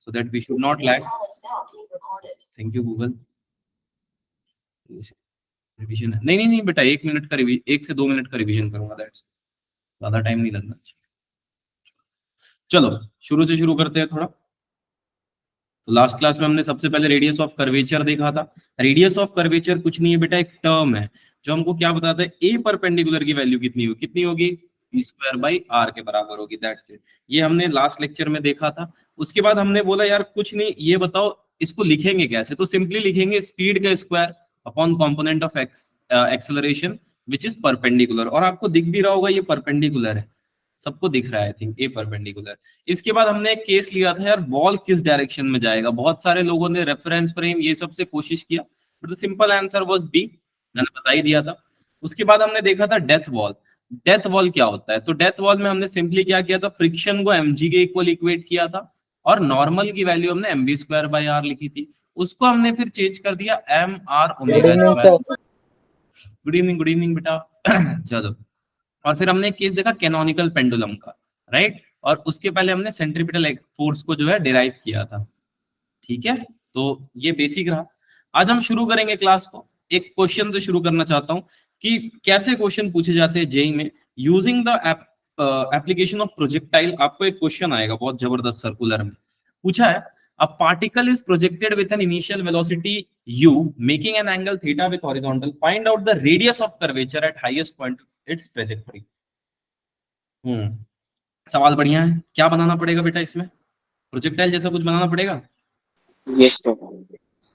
so that we should not lag. Thank you Google. Revision नहीं बेटा 1 minute का 1 से 2 मिनट का रिवीजन करूंगा, दैट्स ज्यादा टाइम नहीं लगना चाहिए। चलो शुरू से शुरू करते हैं थोड़ा। तो लास्ट क्लास में हमने सबसे पहले रेडियस ऑफ कर्वेचर देखा था। रेडियस ऑफ कर्वेचर कुछ नहीं है बेटा, एक टर्म है जो हमको क्या बताता है, ए परपेंडिकुलर की वैल्यू कितनी होगी बी स्क्वायर बाई आर के बराबर होगी, दैट्स इट। ये हमने लास्ट लेक्चर में देखा था। उसके बाद हमने बोला यार कुछ नहीं, ये बताओ इसको लिखेंगे कैसे, तो सिंपली लिखेंगे स्पीड का square upon component of acceleration which is perpendicular. और आपको दिख भी रहा होगा ये परपेंडिकुलर है, सबको दिख रहा है आई थिंक, ए परपेंडिकुलर। इसके बाद हमने एक केस लिया था यार, बॉल किस डायरेक्शन में जाएगा। बहुत सारे लोगों ने रेफरेंस फ्रेम ये सब से कोशिश किया, but the simple answer was B, मैंने बता ही दिया था। उसके बाद हमने देखा था डेथ वॉल। डेथ वॉल क्या होता है, तो डेथ वॉल में हमने सिंपली क्या किया था, फ्रिक्शन को mg के इक्वल इक्वेट किया था और नॉर्मल की वैल्यू हमने mv स्क्वायर बाई आर लिखी थी। उसको हमने फिर चेंज कर दिया M R omega square. Good evening बेटा। चलो, और फिर हमने एक केस देखा कैनोनिकल पेंडुलम का, राइट। और उसके पहले हमने सेंट्रीपिटल फोर्स को जो है डिराइव किया था, ठीक है। तो ये बेसिक रहा। आज हम शुरू करेंगे क्लास को, एक क्वेश्चन से शुरू करना चाहता हूं कि कैसे क्वेश्चन पूछे जाते हैं जेई में using the application of projectile. आपको एक क्वेश्चन आएगा बहुत जबरदस्त, सर्कुलर में पूछा है, a particle is projected with an initial velocity u making an angle theta with horizontal, find out the radius of curvature at highest point its trajectory। सवाल बढ़िया है। क्या बनाना पड़ेगा बेटा इसमें, प्रोजेक्टाइल जैसा कुछ बनाना पड़ेगा। Yes sir.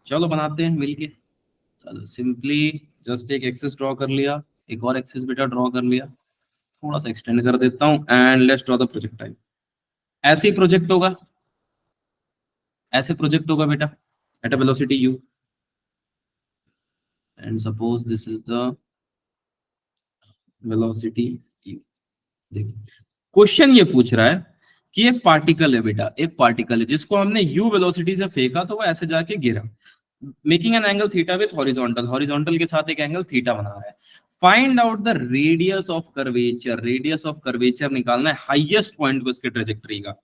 चलो बनाते हैं मिलके। चलो सिंपली जस्ट एक एक्सिस ड्रॉ कर लिया, एक और एक्सिस बेटा ड्रॉ कर लिया, थोड़ा सा एक्सटेंड कर देता हूं and let's draw the projectile. ऐसे ही प्रोजेक्ट होगा, ऐसे प्रोजेक्ट होगा बेटा at a velocity u and suppose this is the velocity u। देखिए क्वेश्चन ये पूछ रहा है कि एक पार्टिकल है बेटा, एक पार्टिकल है जिसको हमने u वेलोसिटी से फेंका तो वो ऐसे जाके गिरा, making an angle theta with horizontal, horizontal के साथ एक एंगल थीटा बना रहा है। Find out the radius of curvature, radius of curvature निकालना है हाईएस्ट पॉइंट को इसके ट्रेजेक्टरी का।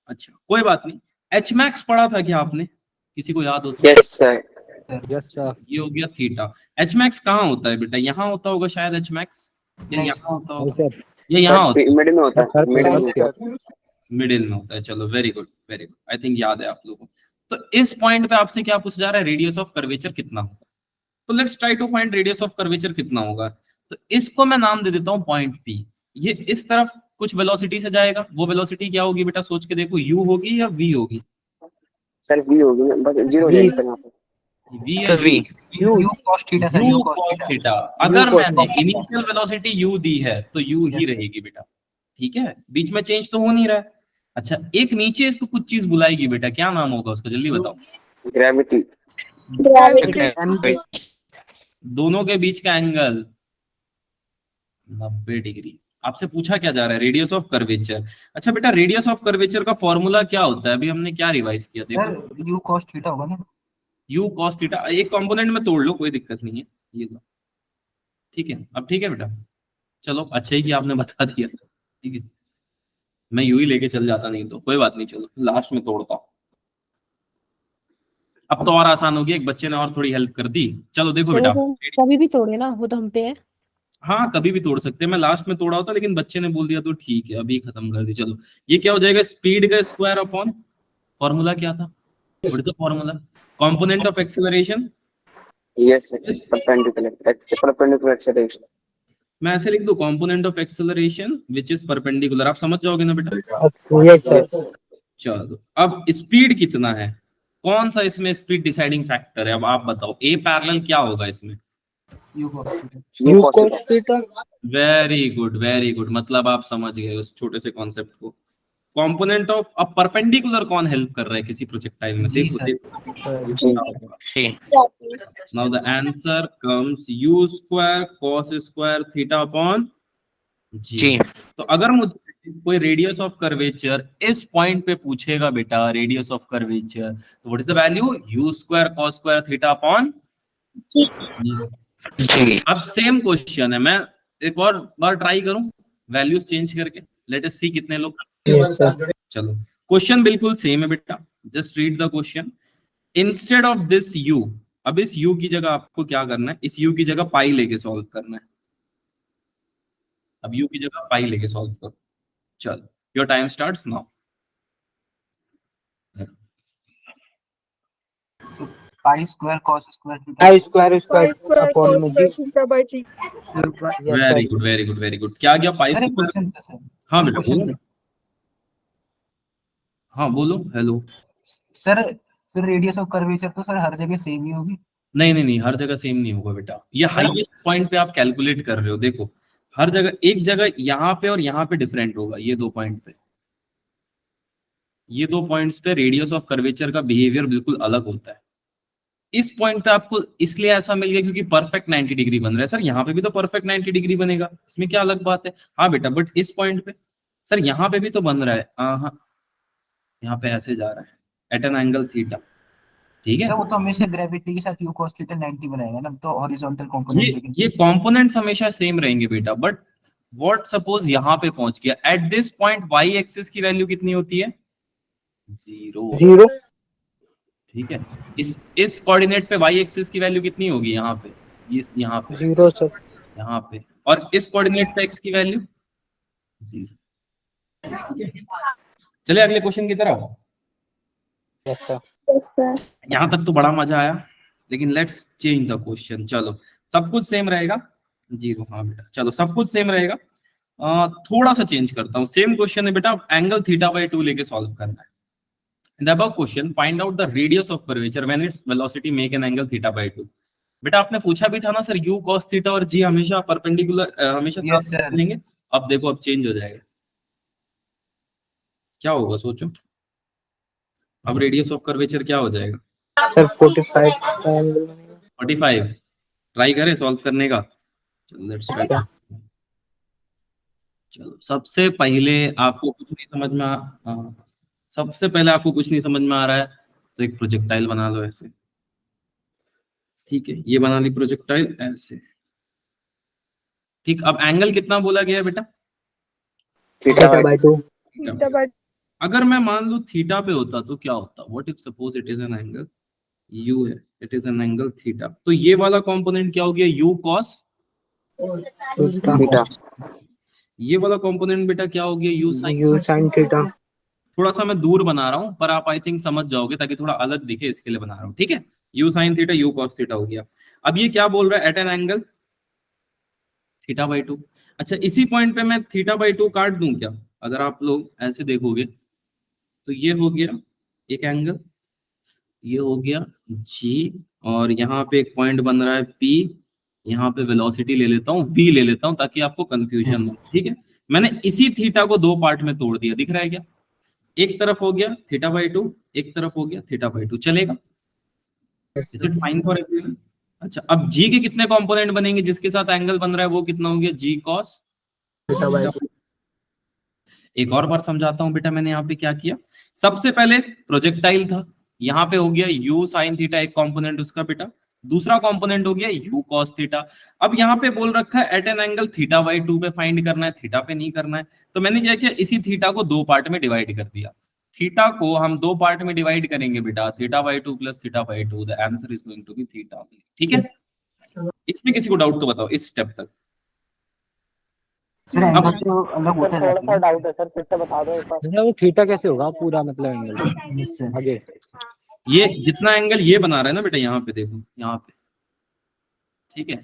अच्छा कोई बात नहीं, एच मैक्स पढ़ा था क्या आपने, किसी को याद हो तो? Yes sir. Yes sir. ये हो गया थीटा। एच मैक्स कहाँ होता है बेटा, यहाँ होता होगा शायद एच मैक्स, या यहाँ होता होगा, ये यहाँ होता है, मिडिल में होता है, मिडिल में होता है। चलो very good very good, I think याद है आप लोगों को। तो इस पॉइंट पे आपसे क्या पूछा जा रहा है, रेडियस ऑफ कर्वेचर कितना होगा। तो let's try to find radius of curvature कितना होगा। तो इसको मैं नाम दे देता हूँ पॉइंट पी। ये इस तरफ कुछ वेलोसिटी से जाएगा, वो वेलोसिटी क्या होगी बेटा, सोच के देखो, u होगी या v होगी। सर वी होगी, बस जीरो V। जाएगा यहाँ पे। v या sir V. u cos theta sir, u u cos cos theta. अगर मैंने इनिशियल वेलोसिटी u दी है तो u ही रहेगी बेटा, ठीक है, बीच में चेंज तो हो नहीं रहा है। अच्छा एक नीचे इसको कुछ चीज बुलाएगी बेटा, क्या नाम होगा उसका, जल्दी बताओ। ग्रेविटी। दोनों के बीच का एंगल 90 डिग्री। आपसे पूछा क्या जा रहा है, रेडियस ऑफ कर्वेचर। अच्छा बेटा रेडियस ऑफ कर्वेचर का फॉर्मूला क्या होता है, अभी हमने क्या रिवाइज किया, देखो u cos थीटा होगा ना। u cos थीटा, एक कंपोनेंट में तोड़ लो कोई दिक्कत नहीं है, ये लो ठीक है। अब ठीक है बेटा, चलो अच्छा ही कि आपने बता दिया, ठीक है, मैं यूं ही लेके चल जाता, नहीं तो कोई बात नहीं, चलो लास्ट में तोड़ता हूं। अब तो और आसान हो गया, एक बच्चे ने और थोड़ी हेल्प कर दी। चलो देखो बेटा, कभी भी तोड़े ना, वो तो हम पे है। हाँ कभी भी तोड़ सकते हैं, मैं लास्ट में तोड़ा होता लेकिन बच्चे ने बोल दिया तो ठीक है, अभी खत्म कर दी। चलो ये क्या हो जाएगा, स्पीड का स्क्वायर अपॉन, फॉर्मूला क्या था, what is the formula, component of acceleration. Yes sir, perpendicular acceleration. मैं ऐसे लिख दूं, component of acceleration which is perpendicular, आप समझ जाओगे ना बेटा। Yes sir. चलो अब स्पीड कितना है, कौन सा इसमें स्पीड डिसाइडिंग फैक्टर है, अब आप बताओ। ए पैरेलल क्या होगा इसमें, u cos theta. Very good, मतलब आप समझ गए उस छोटे से कॉन्सेप्ट को। कंपोनेंट ऑफ, अब परपेंडिकुलर कौन हेल्प कर रहा है किसी प्रोजेक्टाइल में, देखो now the answer comes u square cos square theta upon g। तो अगर मुझे कोई रेडियस ऑफ कर्वेचर इस पॉइंट पे पूछेगा बेटा, रेडियस ऑफ कर्वेचर, तो what is the value, u square cos square theta upon g। अब सेम क्वेश्चन है, मैं एक और बार ट्राई करूं वैल्यूज चेंज करके, लेट अस सी कितने लोग। Yes sir. चलो क्वेश्चन बिल्कुल सेम है बेटा, just read the question. Instead of this u, अब इस u की जगह आपको क्या करना है, इस u की जगह पाई लेके सॉल्व करना है। अब u की जगह पाई लेके सॉल्व करो। चलो, your time starts now. Pi square cos square theta I square upon में जी yes very sir good, very good, very good. क्या आ गया पाई? सर एक क्वेश्चन था सर हाँ एक बेटा क्वेश्चन बोलो। हाँ बोलो, हेलो। सर फिर रेडियस ऑफ कर्वेचर तो सर हर जगह सेम ही होगी। नहीं नहीं नहीं, हर जगह सेम नहीं होगा बेटा, ये हाईएस्ट पॉइंट पे आप कैलकुलेट कर रहे हो। देखो, हर जगह, एक जगह यहाँ पे और यहाँ पे डिफरेंट होगा। ये दो पॉइंट पे, ये दो पॉइंट्स पे रेडियस ऑफ कर्वेचर का बिहेवियर बिल्कुल अलग होता है। इस पॉइंट पे आपको इसलिए ऐसा मिल गया क्योंकि परफेक्ट 90 डिग्री बन रहा है। सर यहाँ पे भी तो परफेक्ट 90 डिग्री बनेगा, इसमें क्या अलग बात है? हाँ बेटा, बट इस पॉइंट पे सर यहाँ पे भी तो बन रहा है। हाँ, यहाँ पे ऐसे जा रहा है एट एन एंगल थीटा, ठीक है। सर वो तो हमेशा ग्रेविटी के साथ u cos थीटा 90 बनाएगा ना, तो हॉरिजॉन्टल कंपोनेंट लेकिन ये कंपोनेंट्स हमेशा सेम रहेंगे बेटा, बट व्हाट सपोज यहाँ पे पहुंच गया, at this point y axis की वैल्यू कितनी होती है? 0। ठीक है, इस कोऑर्डिनेट पे y एक्सिस की वैल्यू कितनी होगी? यहाँ पे, इस यहाँ पे, 0 सर यहाँ पे, और इस कोऑर्डिनेट पे x की वैल्यू 0। चलिए अगले क्वेश्चन की तरफ। yes sir यहाँ तक तो बड़ा मजा आया, लेकिन लेट्स चेंज द क्वेश्चन। चलो, सब कुछ सेम रहेगा। 0, हाँ बेटा, चलो सब कुछ सेम रहेगा। थोड़ा सा चेंज करता हूँ। सेम क्वेश्चन है बेटा, एंगल थीटा बाई 2 लेके सॉल्व करना है। In the above question, find out the radius of curvature when its velocity make an angle theta by 2. बेटा आपने पूछा भी था ना सर, u cos थीटा और g हमेशा परपेंडिकुलर, हमेशा Yes, साथ sir. लेंगे। अब देखो, अब चेंज हो जाएगा। क्या होगा सोचो, अब रेडियस ऑफ कर्वेचर क्या हो जाएगा? सर 45 का एंगल बनेगा 45। ट्राई करें सॉल्व करने का। चलो लेट्स ट्राई। चलो, सबसे पहले आपको कुछ नहीं समझ में सबसे पहले आपको कुछ नहीं समझ में आ रहा है तो एक प्रोजेक्टाइल बना लो ऐसे। ठीक है, ये बना ली प्रोजेक्टाइल ऐसे। ठीक, अब एंगल कितना बोला गया है बेटा? थीटा थीटा बाय 2 अगर मैं मान लू थीटा पे होता तो क्या होता? What if suppose it is an angle u है, it is an angle theta, तो ये वाला कंपोनेंट क्या हो गया? u cos। थीटा ये वाला कंपोनेंट बेटा क्या हो गया? u sin। u sin theta थोड़ा सा मैं दूर बना रहा हूं, पर आप आई थिंक समझ जाओगे, ताकि थोड़ा अलग दिखे इसके लिए बना रहा हूं। ठीक है, u sin theta u cos theta हो गया। अब ये क्या बोल रहा है? At an angle theta by 2। अच्छा, इसी पॉइंट पे मैं थीटा बाई 2 काट दूं क्या? अगर आप लोग ऐसे देखोगे तो ये हो गया एक एंगल, ये हो गया g, और यहाँ पे एक पॉइंट बन रहा है p। यहाँ पे वेलोसिटी ले लेता हूँ, v ले लेता हूँ, ताकि आपको कंफ्यूजन Yes. हो। ठीक है, मैंने इसी थीटा को दो पार्ट में तोड़ दिया, दिख रहा है क्या? एक तरफ हो गया थीटा बाई 2, एक तरफ हो गया थीटा बाई 2। चलेगा? Is it fine for everyone? अच्छा, अब g के कितने कंपोनेंट बनेंगे? जिसके साथ एंगल बन रहा है वो कितना हो गया? g cos थीटा बाय 2 एक और बार समझाता हूं बेटा, मैंने यहाँ पे क्या किया। सबसे पहले प्रोजेक्टाइल था, यहाँ पे हो गया u sin थीटा एक कंपोनेंट उसका बेटा, दूसरा कंपोनेंट हो गया u cos थीटा। अब यहाँ पे बोल रखा है at an angle theta by 2 पे फाइंड करना है, थीटा पे नहीं करना है। तो मैंने क्या किया, इसी थीटा को दो पार्ट में डिवाइड कर दिया। थीटा को हम दो पार्ट में डिवाइड करेंगे बेटा, theta by 2 plus theta by 2, the answer is going to be theta. ठीक है, इसमें किसी को डाउट तो बताओ इस स्टेप तक। सर एंगल तो अलग होता है थोड़ा सा डाउट है सर, फिर से बता दो एक बार। मतलब वो थीटा कैसे होगा पूरा, मतलब एंगल यस सर आगे ये जितना एंगल ये बना रहा है ना बेटा, यहाँ पे देखो, यहाँ पे, ठीक है,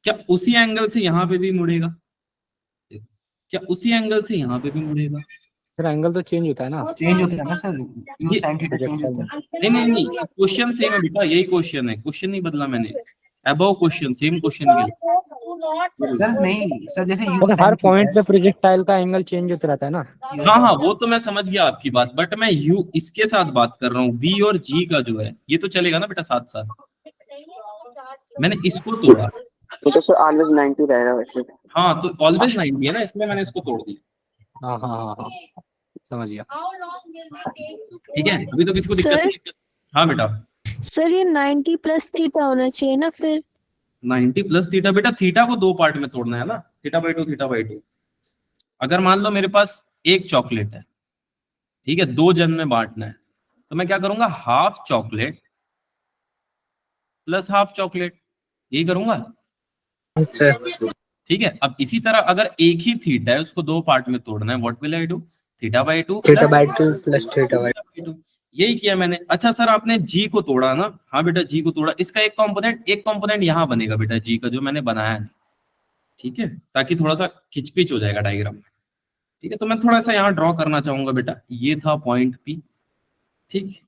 क्या उसी एंगल से यहाँ पे भी मुड़ेगा? देखो, क्या उसी एंगल से यहाँ पे भी मुड़ेगा? सर एंगल तो चेंज होता है ना चेंज होता है ना सर, u ये- sin थीटा चेंज होता है। नहीं नहीं नहीं, क्वेश्चन सेम है बेटा, यही क्वेश्चन है, क्वेश्चन नहीं बदला मैंने। अबव क्वेश्चन, सेम क्वेश्चन के लिए। सर नहीं सर, जैसे u मतलब sin हर थीटा पॉइंट है। पे प्रोजेक्टाइल का एंगल चेंज होता रहता है ना। हाँ हाँ, वो तो मैं समझ गया आपकी बात, बट मैं यू इसके साथ बात कर रहा हूँ, v और g का जो है, ये तो चलेगा ना बेटा साथ साथ। मैंने इसको तोड़ा। तो सर ऑलवेज 90 रहेगा वैसे। हाँ, तो ऑलवेज 90 है ना, इसलिए मैंने इसको तोड़ दिया। हाँ हाँ हाँ हाँ समझ गया। ठीक है, अभी तो किसी को दिक्कत सर? नहीं है। हाँ बेटा, सर ये 90 प्लस थीटा होना चाहिए ना फिर? 90 प्लस थीटा बेटा, थीटा को दो पार्ट में तोड़ना है ना, थीटा बाई 2 थीटा बाई 2। अगर मान लो मेरे पास एक चॉकलेट है, ठीक है, 2 जन में बांटना है, तो मैं क्या करूंगा, half chocolate plus half chocolate, यही करूंगा। ठीक है, अब इसी तरह अगर एक ही थीटा है उसको 2 पार्ट में तोड़ना है, what will I do, theta by 2 theta by 2 plus theta by 2, यही किया मैंने। अच्छा सर आपने जी को तोड़ा ना, हाँ बेटा जी को तोड़ा, इसका एक कंपोनेंट यहाँ बनेगा बेटा जी का, जो मैंने बनाया है, ठीक है, ताकि थोड़ा सा खिचपिच हो जाएगा डायग्राम में। ठीक है, तो मैं थोड़ा सा यहाँ ड्रॉ करना चाहूंगा बेटा, ये था पॉइंट पी, ठीक,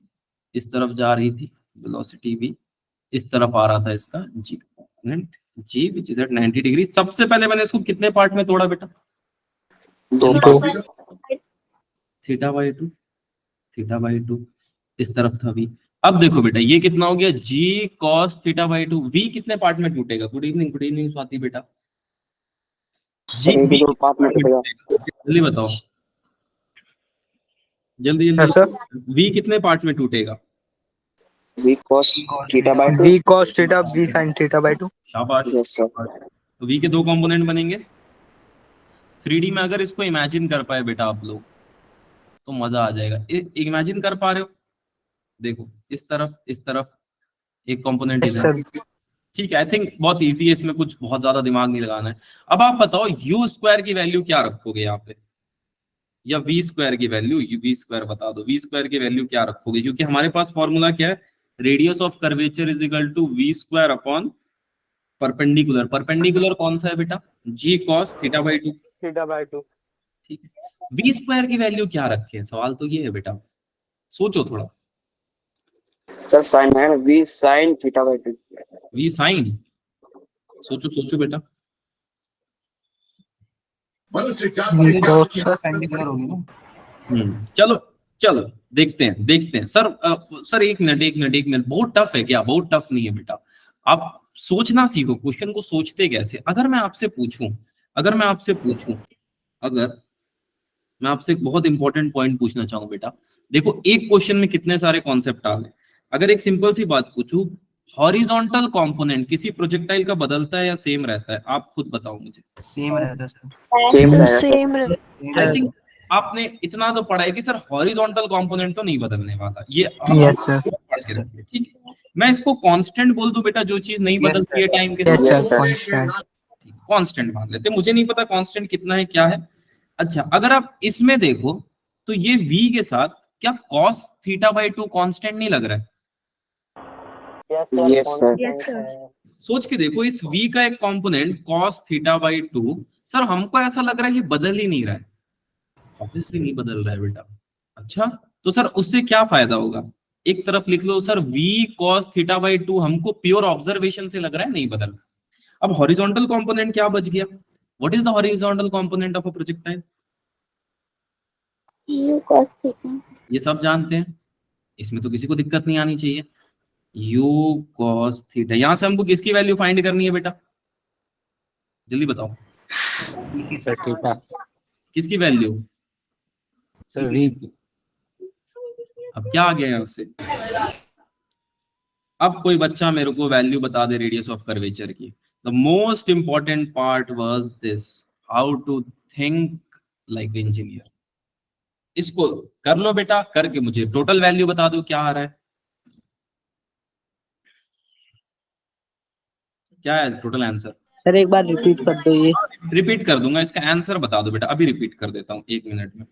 इस तरफ जा रही थी वेलोसिटी भी, इस तरफ आ रहा था इसका g component g which is at 90 degree. सबसे पहले मैंने इसको कितने पार्ट में तोड़ा बेटा, 2 part. Theta by 2, theta by 2, इस तरफ था वी। अब देखो बेटा ये कितना हो गया, जी कॉस थीटा बाई 2, वी कितने पार्ट में टूटेगा, गुड इवनिंग स्वाति बेटा, जी सर, एक वी 2 पार्ट में टूटेगा। जल्दी बताओ, जल्दी हाँ सर, वी कितने पार्ट में टूटेगा, v cos theta by 2। v cos theta v sin theta by 2। शाबाश। Yes sir. तो वी के 2 कंपोनेंट बनेंगे। 3D में अगर इसको इमेजिन कर पाए बेटा आप लोग तो मजा आ जाएगा। इमेजिन कर पा रहे हो, देखो इस तरफ एक कंपोनेंट इधर, ठीक है, आई थिंक बहुत इजी है, इसमें कुछ बहुत ज्यादा दिमाग नहीं लगाना है। अब आप बताओ यू स्क्वायर की वैल्यू क्या रखोगे यहाँ पे, या वी स्क्वायर की वैल्यू, वी स्क्वायर बता दो, वी स्क्वायर की वैल्यू क्या रखोगे, क्योंकि हमारे पास फॉर्मूला क्या है, radius of curvature is equal to we square upon perpendicular. Perpendicular कौन सा है बेटा, g cos theta by 2, theta by 2। ठीक है। वी स्क्वायर की वैल्यू क्या रखे, सवाल तो ये है बेटा, सोचो थोड़ा। सर साइन है v sin theta by 2। V sine, सोचो बेटा, परपेंडिकुलर होगी ना। चलो देखते हैं सर एक मिनट, बहुत टफ है क्या, बहुत टफ नहीं है बेटा, आप सोचना सीखो, क्वेश्चन को सोचते कैसे। अगर मैं आपसे पूछूं अगर मैं आपसे एक बहुत इंपॉर्टेंट पॉइंट पूछना चाहूं बेटा, देखो एक क्वेश्चन में कितने सारे कॉन्सेप्ट आ गए। अगर एक सिंपल सी बात पूछूं, हॉरिजॉन्टल कंपोनेंट किसी प्रोजेक्टाइल का बदलता है या सेम रहता है, आप खुद बताओ मुझे। सेम रहता है सर। सेम रहेगा सर। सेम आई थिंक आपने इतना तो पढ़ा है कि सर हॉरिजॉन्टल कंपोनेंट तो नहीं बदलने वाला, ये यस सर। पढ़ के रखिए, ठीक है। मैं इसको कांस्टेंट बोल दूं बेटा, जो चीज नहीं Yes, बदलती है टाइम के यस साथ, सर, कांस्टेंट। कांस्टेंट मान लेते हैं। मुझे नहीं पता कांस्टेंट कितना है क्या है। अच्छा अगर आप इसमें देखो तो ये v के साथ क्या cos थीटा बाई 2 कांस्टेंट नहीं लग रहा है, यस सर। Yes sir. सोच के देखो, इस v का एक component cos theta by 2, sir हमको ऐसा लग रहा है कि बदल ही नहीं रहा है, ऑब्वियसली नहीं बदल रहा है बेटा। अच्छा तो सर उससे क्या फायदा होगा, एक तरफ लिख लो sir v cos theta by 2 हमको प्योर ऑब्जर्वेशन से लग रहा है नहीं बदल रहा। अब हॉरिजॉन्टल कंपोनेंट क्या बच गया, what is the horizontal component of a projectile, u cos theta. ये सब जानते हैं, इसमें तो किसी को दिक्कत नहीं आनी चाहिए। u cos थीटा, यहां से हमको किसकी वैल्यू फाइंड करनी है बेटा, जल्दी बताओ, सर थीटा, किसकी वैल्यू, सर v। अब क्या आ गया यहां से, अब कोई बच्चा मेरे को वैल्यू बता दे रेडियस ऑफ कर्वेचर की। The most important part was this, how to think like engineer. इसको कर लो बेटा, करके मुझे टोटल वैल्यू बता दो क्या आ रहा है, क्या है टोटल आंसर। सर एक बार रिपीट कर दो ये। रिपीट कर दूंगा, इसका आंसर बता दो बेटा, अभी रिपीट कर देता हूँ 1 मिनट में,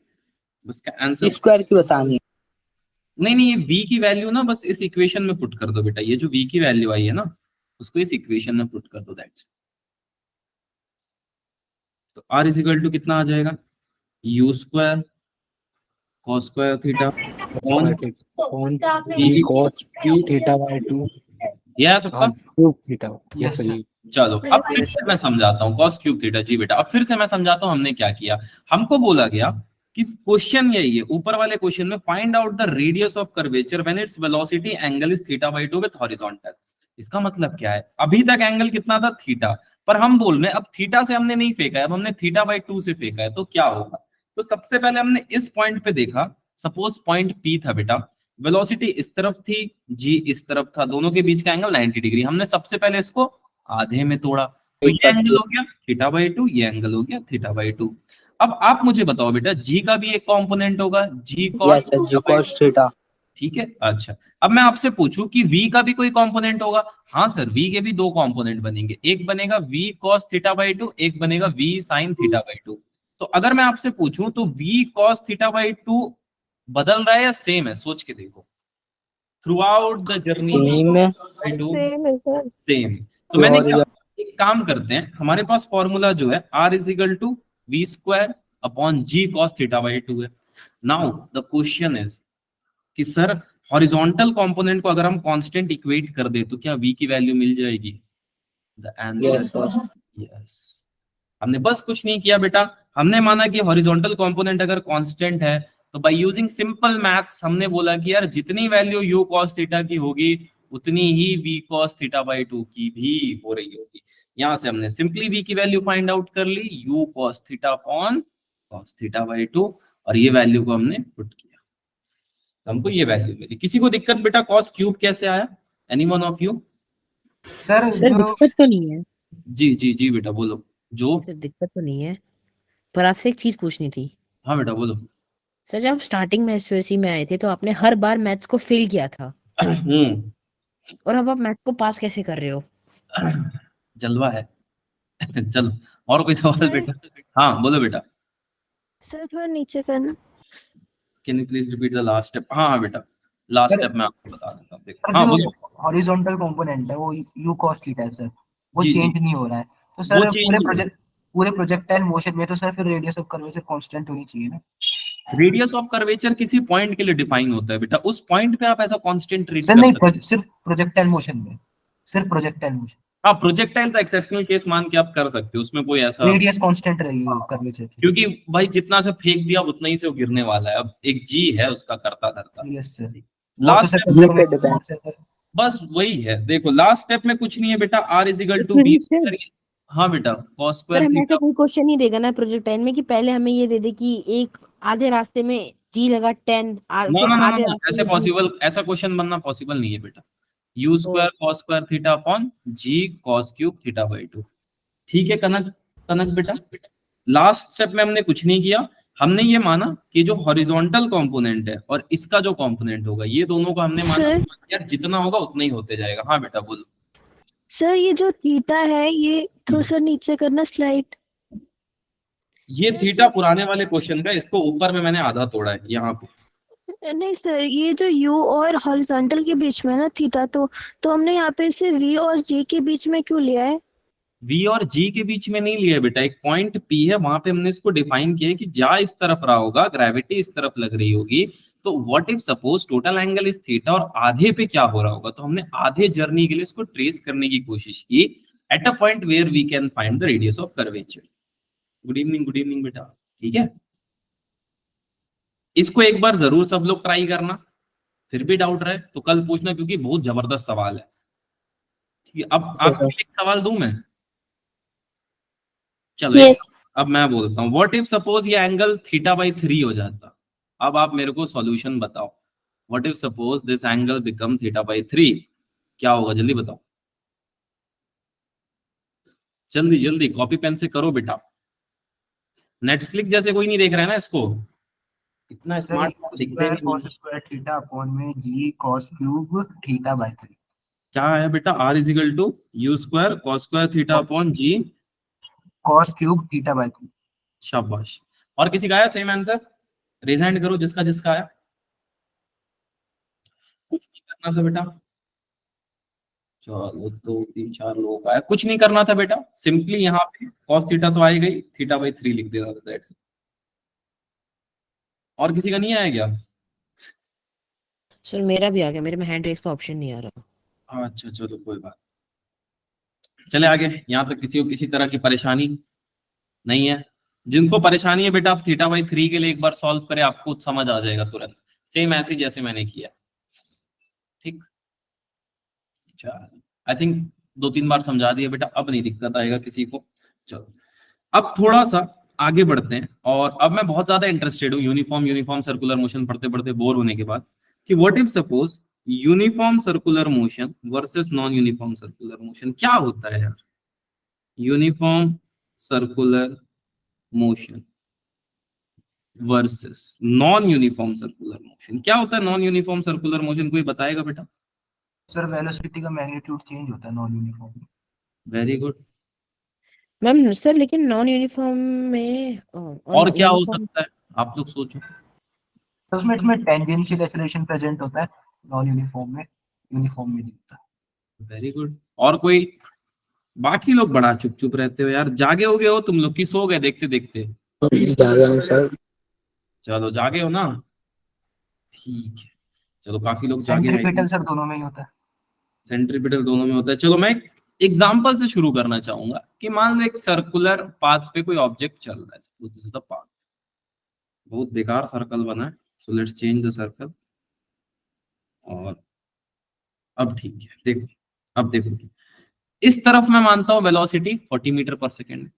बस का आंसर स्क्वायर की बतानी है। नहीं ये v की वैल्यू ना बस इस इक्वेशन में पुट कर दो बेटा, ये जो v की वैल्यू आई है ना उसको इस इक्वेशन में पुट कर दो, दैट्स। तो r इज इक्वल टू कितना आ जाएगा, u square cos square theta कौन v cos थीटा बाई 2 ये आ सकता। Cube theta. Yes, yes sir. Sir. चलो अब फिर से मैं समझाता हूँ, cos क्यूब थीटा, जी बेटा अब फिर से मैं समझाता हूँ हमने क्या किया। हमको बोला गया कि क्वेश्चन यही है, ऊपर वाले क्वेश्चन में find out the radius of curvature when its velocity angle is theta by 2 with horizontal. इसका मतलब क्या है, अभी तक एंगल कितना था थीटा, पर हम बोल रहे हैं अब थीटा से हमने नहीं फेंका है, अब हमने थीटा बाई 2 से फेंका है, तो क्या होगा। तो सबसे पहले हमने इस पॉइंट पे देखा, सपोज पॉइंट पी था बेटा, वेलोसिटी इस तरफ थी, जी इस तरफ था, दोनों के बीच का एंगल 90 डिग्री, हमने सबसे पहले इसको आधे में तोड़ा, तो ये एंगल हो गया थीटा बाई 2, ये एंगल हो गया थीटा बाई 2। अब आप मुझे बताओ बेटा, जी का भी एक कंपोनेंट होगा, जी cos Yes, sir. G cos theta. ठीक है। अच्छा, अब मैं आपसे पूछूं कि v का भी कोई कंपोनेंट होगा? हाँ सर, v के भी दो कंपोनेंट बनेंगे, एक बनेगा v cos थीटा बाई 2, एक बनेगा v sin थीटा बाई 2। तो अगर मैं आपसे पूछूं तो v cos थीटा बाई 2 बदल रहा है या सेम है? सोच के देखो, through out the journey Same है। बाई 2 सेम है सर। सेम। तो तो मैंने और क्या, एक काम करते हैं, हमारे पास फॉर्मूला जो है r is equal to we square upon G cos theta by 2 है। नाउ द क्वेश्चन इज कि सर हॉरिजॉन्टल कंपोनेंट को अगर हम कांस्टेंट इक्वेट कर दे तो क्या v की वैल्यू मिल जाएगी? The answer Yes, sir. Yes. हमने बस कुछ नहीं किया बेटा, हमने माना कि हॉरिजॉन्टल कंपोनेंट अगर कांस्टेंट है तो बाय यूजिंग सिंपल मैथ्स हमने बोला कि यार जितनी वैल्यू u cos थीटा की होगी उतनी ही v cos थीटा बाई 2 की भी हो रही होगी। यहां से हमने सिंपली v की वैल्यू फाइंड आउट कर ली, u cos theta upon cos theta by 2, और ये वैल्यू को हमने पुट किया, हमको ये वैल्यू मिली। किसी को दिक्कत बेटा कॉस क्यूब कैसे आया? Any one of you? Sir sir जो दिक्कत तो नहीं है। जी जी जी बेटा बोलो। जो सर दिक्कत तो नहीं है, पर आपसे एक चीज पूछनी थी। हाँ बेटा बोलो। सर जब स्टार्टिंग में एसओएसी में आए थे तो आपने हर बार मैथ्स को फेल किया था, और अब आप मैथ्स को पास कैसे कर रहे हो? जलवा है। चलो, और कोई सवाल सर बेटा? हाँ बोलो बेटा। सर थोड़ा नीचे करना। Can you please repeat the last step? हाँ हाँ बेटा, लास्ट सर स्टेप मैं आपको बता देता हूँ, देखो सर हाँ जो बोलो। हॉरिजॉन्टल कंपोनेंट है वो u cos थीटा है सर, वो जी जी, चेंज नहीं हो रहा है। तो वो सर चेंज, पूरे प्रोजेक्टाइल मोशन में तो सर फिर रेडियस ऑफ कर्वेचर कांस्टेंट होनी चाहिए ना। रेडियस ऑफ कर्वेचर किसी पॉइंट के लिए डिफाइन होता है बेटा, उस पॉइंट पे आप ऐसा कांस्टेंट ट्रीट सर कर नहीं, सकते हैं। सिर्फ प्रोजेक्टाइल मोशन में, सिर्फ प्रोजेक्टाइल मोशन, हाँ प्रोजेक्टाइल का एक्सेप्शनल केस मान के आप कर सकते हो, उसमें कोई ऐसा, रेडियस कांस्टेंट रहेगी हाँ, कर्वेचर की। क्योंकि भाई जितना से फेंक दिया उतना ही से वो गिरने वाला है, अब एक जी है उसका करता धरता। यस सर, वो तो लास्ट सर स्टेप, G पे depend. सर। बस वही है, देखो लास्ट स्टेप में कुछ नहीं है बेटा, आर इज इक्वल टू फिर बी भी सर, स्क्वायर। हाँ बेटा, कॉस पर स्क्वायर हमें ऐसा थीटा। कोई क्वेश्चन नहीं देगा ना प्रोजेक्टाइल में कि पहले हमें ये दे दे कि एक आधे रास्ते में जी लगा 10, ना फिर ना ना ना आधे ना, रास्ते ऐसे में जी। पॉसिबल, ऐसा क्वेश्चन बनना पॉसिबल नहीं है बेटा। U O square cos square theta upon G cos cube theta by 2। ठीक है कनक, कनक बेटा, लास्ट स्टेप में हमने कुछ नहीं किया, हमने ये माना कि जो हॉरिजॉन्टल कंपोनेंट है और इसका जो कंपोनेंट होगा, ये दोनों को हमने माना सर यार जितना होगा उतना ही होते जाएगा। हाँ बेटा बोलो। सर ये जो थीटा है ये थोड़ा सा नीचे करना स्लाइड। ये थीटा पुराने वाले क्वेश्चन का, इसको ऊपर में मैंने आधा तोड़ा है यहाँ पे। नहीं सर, ये जो u और हॉरिजॉन्टल के बीच में है ना थीटा, तो हमने यहाँ पे इसे v और g के बीच में क्यों लिया है? V और G के बीच में नहीं लिया है बेटा, एक पॉइंट P है, वहां पे हमने इसको डिफाइन किया है कि जा इस तरफ रहा होगा, ग्रेविटी इस तरफ लग रही होगी, तो what if suppose total angle is theta और आधे पे क्या हो रहा होगा, तो हमने आधे जर्नी के लिए इसको ट्रेस करने की कोशिश की at a point where we can find the radius of curvature. Good evening बेटा, ठीक है। इसको एक बार जरूर सब लोग ट्राई करना, फिर भी डाउट रहे तो कल पूछना, क्योंकि बहुत जबरदस्त सवाल है। ठीक है, अब आपके लिए एक सवाल दूं मैं? चलो एक, यस अब मैं बोलता हूँ, व्हाट इफ सपोज ये एंगल थीटा बाई 3 हो जाता, अब आप मेरे को सॉल्यूशन बताओ। What if suppose this angle become theta by 3, क्या होगा जल्दी बताओ, जल्दी जल्दी कॉपी पेन से करो बेटा। नेटफ्लिक्स जैसे कोई नहीं देख रहा है ना इसको, इतना सर स्मार्ट दिखते स्क्वायर भी नहीं। कॉस स्क्वायर थीटा अपॉन में g cos cube theta by 3, क्या है बेटा? R is equal to U square cos square theta upon G. cos cube theta by 3। शाबाश। और किसी का आया सेम आंसर? रेज हैंड करो जिसका जिसका आया। कुछ नहीं करना था बेटा, चलो 2 3 4 लोगों का आया, कुछ नहीं करना था बेटा, सिंपली यहाँ पे cos थीटा तो आई गई, थीटा बाई 3 लिख देना था, दैट्स इट। और किसी का नहीं आया क्या? सर मेरा भी आ गया, मेरे में हैंड रेस का ऑप्शन नहीं आ रहा। अच्छा चलो कोई बात, चले आगे। यहाँ पे किसी को किसी तरह की परेशानी नहीं है? जिनको परेशानी है बेटा, आप थीटा बाई 3 के लिए एक बार सॉल्व करें, आपको समझ आ जाएगा तुरंत, सेम ऐसे जैसे मैंने किया। ठीक, आई थिंक 2 3 बार समझा दिया बेटा, अब नहीं दिक्कत आएगा किसी को। चलो अब थोड़ा सा आगे बढ़ते हैं, और अब मैं बहुत ज्यादा इंटरेस्टेड हूँ यूनिफॉर्म यूनिफॉर्म सर्कुलर मोशन पढ़ते पढ़ते बोर होने के बाद, कि what if suppose uniform circular motion versus non uniform circular motion, क्या होता है यार uniform circular motion? Versus non uniform circular motion. क्या होता है नॉन यूनिफॉर्म सर्कुलर मोशन, कोई बताएगा बेटा? सर वेलोसिटी का मैग्नीट्यूड चेंज होता है नॉन यूनिफॉर्म में। Very good. मैम सर लेकिन नॉन यूनिफॉर्म में और क्या हो यूनिफॉर्म सकता है, आप लोग सोचो। तो उसमें इसमें टेंजेंशियल एक्सेलरेशन प्रेजेंट होता है, नॉन यूनिफॉर्म में, यूनिफॉर्म में नहीं होता। Very good. और कोई? बाकी लोग बड़ा चुप चुप रहते हो यार, जागे हो गए हो तुम लोग कि सो गए देखते देखते? जागा हूँ सर। चलो जागे हो ना, ठीक है। चलो काफी लोग जागे हैं। सेंट्रीपिटल सर दोनों में ही होता है। सेंट्रीपिटल दोनों में होता है। चलो मैं एक एग्जाम्पल से शुरू करना चाहूंगा कि मान लो एक सर्कुलर पाथ पे कोई ऑब्जेक्ट चल रहा है, दिस इज द पाथ। बहुत बेकार सर्कल बना है, so let's change the circle. और अब ठीक है, देखो अब देखो, इस तरफ मैं मानता हूं वेलोसिटी 40 मीटर पर सेकेंड,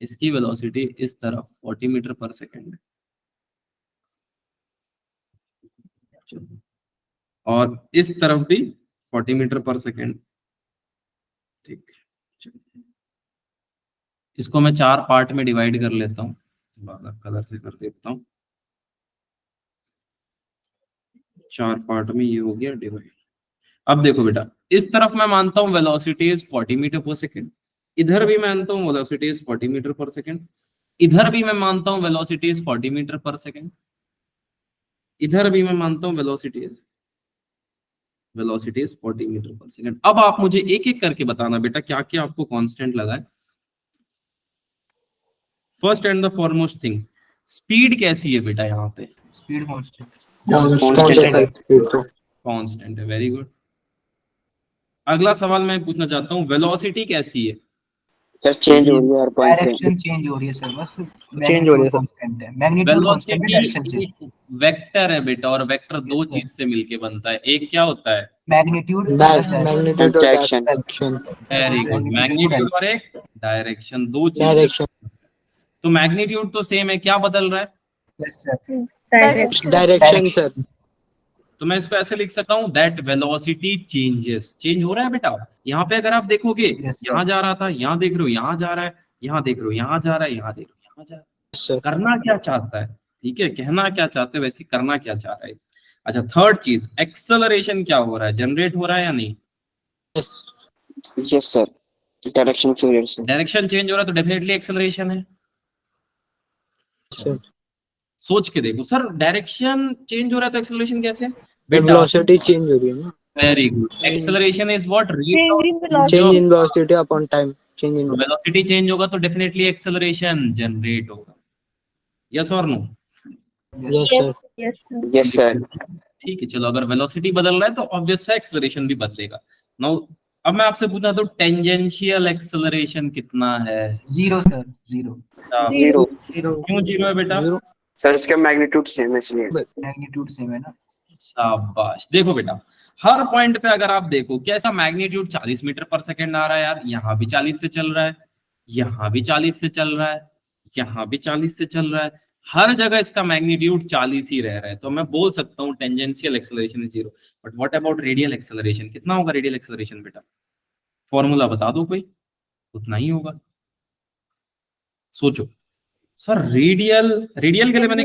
इसकी वेलोसिटी इस तरफ 40 मीटर पर सेकेंड, और इस तरफ भी 40 मीटर पर सेकेंड। ठीक, इसको मैं 4 पार्ट में डिवाइड कर लेता हूँ, अलग कलर से कर देता हूँ। 4 पार्ट में ये हो गया डिवाइड। अब देखो बेटा, इस तरफ मैं मानता हूँ velocity is 40 metre per second, इधर भी मैं मानता हूँ velocity is 40 metre per second, इधर भी मैं मानता हूँ velocity is 40 metre per second, इधर भी मैं मानता हूँ velocity is 40 metre per second. अब आप मुझे एक एक करके बताना बेटा क्या क्या आपको कांस्टेंट लगा है। First and the foremost thing, speed कैसी है बेटा? यहाँ पे स्पीड कांस्टेंट। कांस्टेंट है, वेरी गुड। अगला सवाल मैं पूछना चाहता हूँ, वेलोसिटी कैसी है? सर चेंज हो रही है हर पॉइंट पे। डायरेक्शन चेंज हो रही है सर, बस Change हो रही है सर। कांस्टेंट है, मैग्नीट्यूड कांस्टेंट है, डायरेक्शन चेंज। वेलोसिटी वेक्टर है बेटा, और वेक्टर दो Yes, sir. चीज से मिलके बनता है, एक क्या होता है? मैग्नीट्यूड मैग्नीट्यूड और Direction. Direction. Very good, magnitude और एक डायरेक्शन, दो चीज से। डायरेक्शन। तो मैग्नीट्यूड तो सेम है, क्या बदल रहा है? Yes sir, direction sir. तो मैं इसको ऐसे लिख सकता हूँ, दैट वेलोसिटी चेंजेस, चेंज हो रहा है बेटा। यहाँ पे अगर आप देखोगे, Yes, sir. यहाँ जा रहा था, यहाँ देख रहे हो यहाँ जा रहा है, यहाँ देख रहे हो यहाँ जा रहा है, यहाँ देख रहे हो यहाँ जा रहा है। सर करना क्या चाहता है, ठीक है, कहना क्या चाहते हो वैसे करना क्या चाह रहा है। अच्छा, थर्ड चीज, एक्सेलरेशन क्या हो रहा है, जनरेट हो रहा है या नहीं? Yes sir, direction change sir. Direction change हो रहा है तो डेफिनेटली एक्सेलरेशन है। सर। सोच के देखो सर, डायरेक्शन चेंज हो रहा है तो एक्सेलरेशन कैसे? बेटा वेलोसिटी चेंज हो रही है ना। Very good, acceleration is what? Change in velocity upon time. Change in velocity change होगा तो डेफिनेटली एक्सेलरेशन जनरेट होगा। यस और no? Yes sir. Yes sir. ठीक है, चलो अगर वेलोसिटी बदल रहा है तो ऑब्वियस है एक्सेलरेशन भी बदलेगा। नाउ अब मैं आपसे पूछना तो टेंजेंशियल एक्सेलरेशन कितना है? Zero sir, zero. जीरो। क्यों जीरो है बेटा? सर इसका मैग्नीट्यूड सेम है इसलिए। मैग्नीट्यूड सेम है ना। शाबाश। देखो बेटा, हर पॉइंट पे अगर आप देखो, कैसा मैग्नीट्यूड 40 मीटर पर सेकेंड आ रहा है यार, यहाँ भी 40 से चल रहा है, यहाँ भी 40 से चल रहा है, यहाँ भी 40 से चल रहा है, हर जगह इसका मैग्नीट्यूड 40 ही रह रहा है। तो मैं बोल सकता हूँ tangential acceleration is zero. But what about radial acceleration? कितना होगा रेडियल एक्सेलरेशन बेटा? फॉर्मूला बता दो कोई। उतना ही होगा। सोचो सर, रेडियल रेडियल के लिए मैंने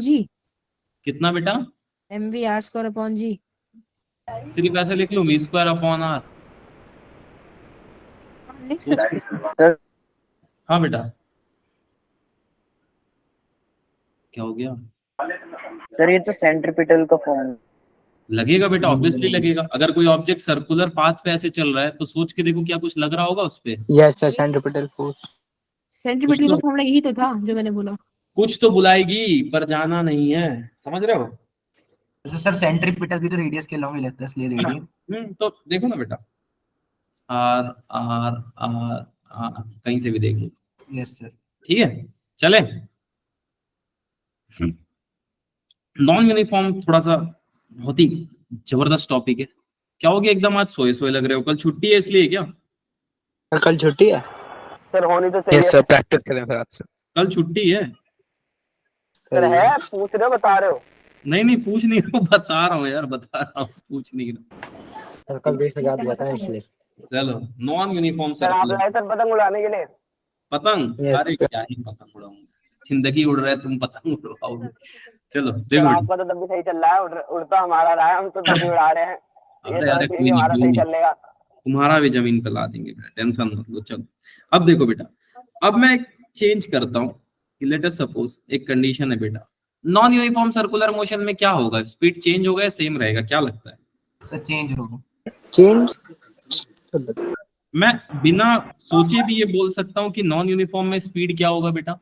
जी कितना बेटा? mv r square upon g। सिर्फ ऐसे लिख लूं, v स्क्वायर अपॉन आर। लिख सकते सर हाँ बेटा, क्या हो गया? सर ये तो सेंट्रीपिटल का फॉर्म लगेगा बेटा, ऑब्वियसली लगेगा। अगर कोई ऑब्जेक्ट सर्कुलर पाथ पे ऐसे चल रहा है तो सोच के देखो क्या कुछ लग रहा होगा उस पे। Yes sir, centripetal force. Centimetre का फॉर्मूला यही तो था जो मैंने बोला। कुछ तो बुलाएगी पर जाना नहीं है, समझ रहे हो? तो सर सेंट्रीपिटल भी तो रेडियस के लॉन्ग ही लगता है, इसलिए रेडियल। तो देखो ना बेटा, आर आर आर आर कहीं से भी देख लो। Yes sir. ठीक है, चले। नॉन यूनिफॉर्म थोड़ा सा बहुत ही जबरदस्त टॉपिक है। क्या हो गया, एकदम आज सोए सोए लग रहे हो? कल छुट्टी है इसलिए क्या? कल छुट्टी है सर होनी तो चाहिए। यस सर, प्रैक्टिस करें फिर आज से। कल छुट्टी है? सर है, पूछ रहे हो बता रहे हो? नहीं नहीं, पूछ नहीं रहा हूँ, बता रहा हूँ यार, बता रहा हूँ, पूछ नहीं रहा। सर कल 20,000 दिया था इसलिए। चलो, नॉन यूनिफॉर्म सर आप सर्कुलर लाए सर पतंग उड़ाने के लिए? पतंग? Yes, अरे sir. क्या ही पतंग उड़ाऊंगा। जिंदगी उड़ रहा है, तुम पतंग उड़वाओगे। चलो सर देखो बेटा, आपका तो तब भी सही चल रहा है, उड़ तो हमारा रहा है, हम तो तब भी उड़ा रहे हैं। ये अरे अरे समझ कोई कि नहीं हमारा कोई सही नहीं, चलेगा। तुम्हारा भी जमीन पे ला देंगे बेटा, टेंशन मत लो। चलो अब देखो बेटा, अब मैं एक चेंज करता हूँ कि लेट अस सपोज एक कंडीशन है बेटा, नॉन यूनिफॉर्म सर्कुलर मोशन में क्या होगा, स्पीड चेंज होगा या सेम रहेगा, क्या लगता है? सर चेंज होगा। चेंज मैं बिना सोचे भी ये बोल सकता हूँ कि नॉन यूनिफॉर्म में स्पीड क्या होगा बेटा?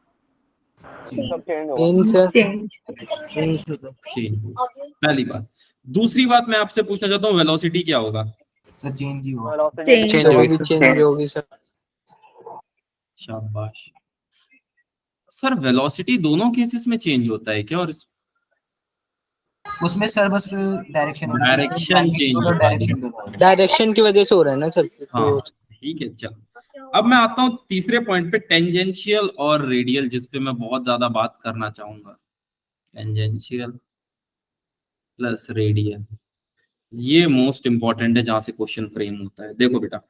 सब चेंज होगा। चेंज सर चेंज होगा। चेंज होगा, पहली बात। दूसरी बात मैं आपसे पूछना चाहता हूँ, वेलोसिटी क्या होगा? सर चेंज ही होगा। वेलोसिटी चेंज होगी, चेंज होगी सर। शाबाश सर, वेलोसिटी दोनों केसेस में चेंज होता है क्या? और उसमें सर बस डायरेक्शन डायरेक्शन चेंज होगा। डायरेक्शन डायरेक्शन की वजह से हो रहा है ना सर। हाँ ठीक है, चलो अब मैं आता हूँ तीसरे पॉइंट पे, टेंजेंशियल और रेडियल, जिस पे मैं बहुत ज्यादा बात करना चाहूंगा। टेंजेंशियल प्लस रेडियल, ये मोस्ट इंपॉर्टेंट है जहां से क्वेश्चन फ्रेम होता है। देखो बेटा,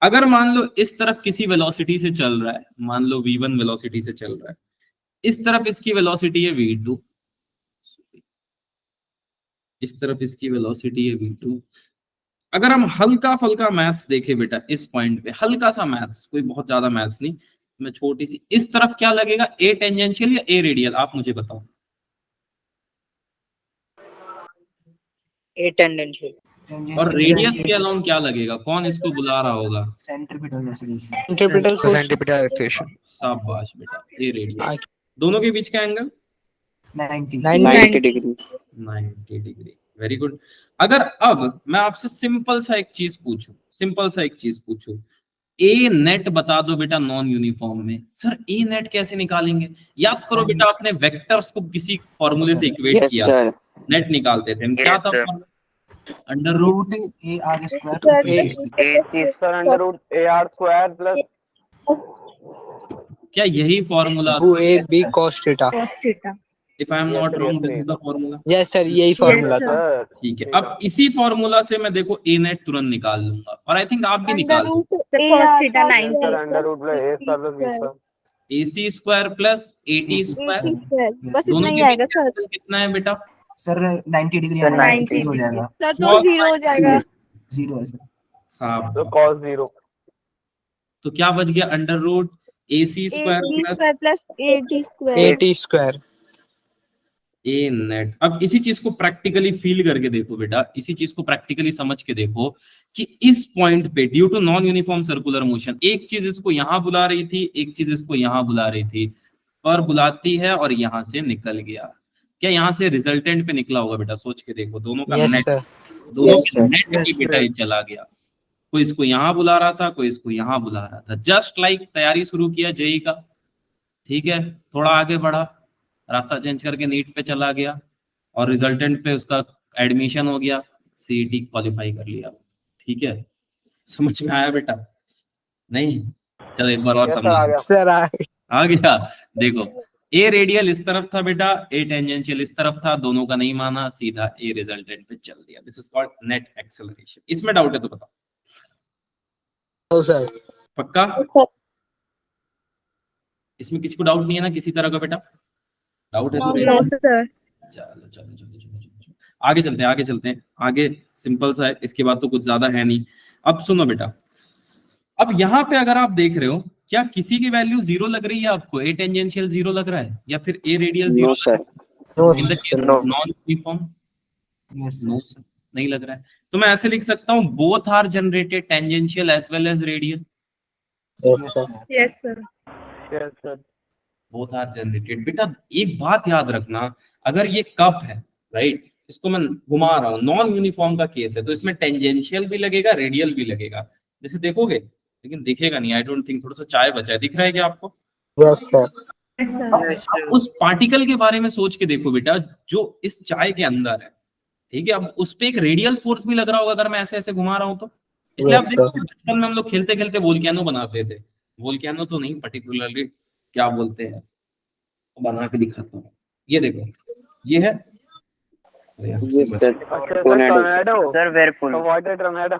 अगर मान लो इस तरफ किसी वेलोसिटी से चल रहा है, मान लो v1 वेलोसिटी से चल रहा है, इस तरफ इसकी वेलोसिटी है v2, इस तरफ इसकी वेलोसिटी है v2। अगर हम हल्का फल्का मैथ्स देखें बेटा, इस पॉइंट पे हल्का सा मैथ्स, कोई बहुत ज्यादा मैथ्स नहीं, मैं छोटी सी, इस तरफ क्या लगेगा, ए टेंजेंशियल या ए रेडियल, आप मुझे बताओ। ए टेंडेंशियल और रेडियस के अलाउंग क्या लगेगा, कौन इसको बुला रहा होगा? Centripetal acceleration. Centripetal force, centripetal acceleration. शाबाश बेटा, ए रेडियल। दोनों के बीच का angle 90 90 degree. 90 degree, very good. अगर अब मैं आपसे सिंपल सा एक चीज पूछूं, ए नेट बता दो बेटा नॉन यूनिफॉर्म में। सर ए नेट कैसे निकालेंगे? याद करो बेटा, आपने वेक्टर्स को किसी फॉर्मूले से इक्वेट यस किया, सर। नेट निकालते थे हम, क्या था? Under root root a r square plus a चीज पर under root a r square plus, क्या यही फॉर्मूला? वो a b cos theta. If I am not wrong, this is the formula. Yes sir, यही फॉर्मूला था। Sir ठीक है, अब इसी फॉर्मूला से मैं देखो ए नेट तुरंत निकाल लूंगा, और आई थिंक आप भी निकाल लो। Sir under root plus a square plus b square, AC square plus AT square, बस दोनों इतना ही के आएगा बीच सर। एंगल कितना है बेटा? सर 90 डिग्री सर, 90 हो जाएगा। सर तो 0 हो जाएगा। 0 है सर। साहब तो cos 0। तो क्या बच गया, under root AC square plus plus AD square. AT square. A net. अब इसी चीज को प्रैक्टिकली फील करके देखो बेटा, इसी चीज को प्रैक्टिकली समझ के देखो कि इस पॉइंट पे due to non uniform circular motion, एक चीज इसको यहां बुला रही थी, एक चीज इसको यहां बुला रही थी, पर बुलाती है और यहां से निकल गया। क्या यहां से रिजल्टेंट पे निकला होगा बेटा? सोच के देखो, दोनों का यस नेट, सर। दोनों Yes, के sir. नेट की बेटा ये चला गया। कोई इसको यहां बुला रहा था, कोई इसको यहां बुला रहा था। जस्ट लाइक तैयारी शुरू किया जेई का, ठीक है, थोड़ा आगे बढ़ा, रास्ता चेंज करके नीट पे चला गया, और रिजल्टेंट पे उसका एडमिशन हो गया, सीईटी क्वालिफाई कर लिया। ठीक है, समझ में आया बेटा? नहीं, चलो एक बार और Yes, sir, समझ आ गया। सर आ गया। देखो, ए रेडियल इस तरफ था बेटा, ए टेंजेंशियल इस तरफ था, दोनों का नहीं माना, सीधा ए रिजल्टेंट पे चल दिया। This is called net acceleration. इसमें डाउट है तो बताओ। ओ सर। पक्का? इसमें किसी को डाउट नहीं है ना किसी तरह का बेटा? डाउट है तो नो सर। चलो चलो चलो चलो चलो चलो। आगे चलते हैं, आगे चलते हैं, आगे सिंपल सा है, इसके बाद तो कुछ ज्यादा है नहीं। अब सुनो बेटा, अब यहाँ पे अगर आप देख रहे हो, क्या किसी की वैल्यू 0 लग रही है आपको? ए टेंजेंशियल 0 लग रहा है या फिर a radial 0 no sir. No in the case no. Non uniform? Yes no sir, नहीं लग रहा है। तो मैं ऐसे लिख सकता हूँ, both are generated tangential as well as radial. Sir. Yes sir. Yes, sir. Both are generated. बेटा एक बात याद रखना, अगर ये कप है, राइट, इसको मैं घुमा रहा हूँ, नॉन यूनिफॉर्म का केस है, तो इसमें टेंजेंशियल भी लगेगा, रेडियल भी लगेगा। जैसे देखोगे, लेकिन दिखेगा नहीं, आई डोंट थिंक। थोड़ा सा चाय बचा है, दिख रहा है क्या आपको? Yes sir. अब उस पार्टिकल के बारे में सोच के देखो बेटा, जो इस चाय के अंदर है, ठीक है, अब उस पे एक रेडियल फोर्स भी लग रहा होगा अगर मैं ऐसे ऐसे घुमा रहा हूँ तो। इसलिए आप Yes, देखो, sir. बचपन में हम लोग खेलते खेलते वोल्केनो बनाते थे। वोल्केनो तो नहीं पर्टिकुलरली, क्या बोलते हैं, बना के दिखाता हूँ। ये देखो, ये है, Yes, sir. Tornado. Sir, whirlpool. What is tornado?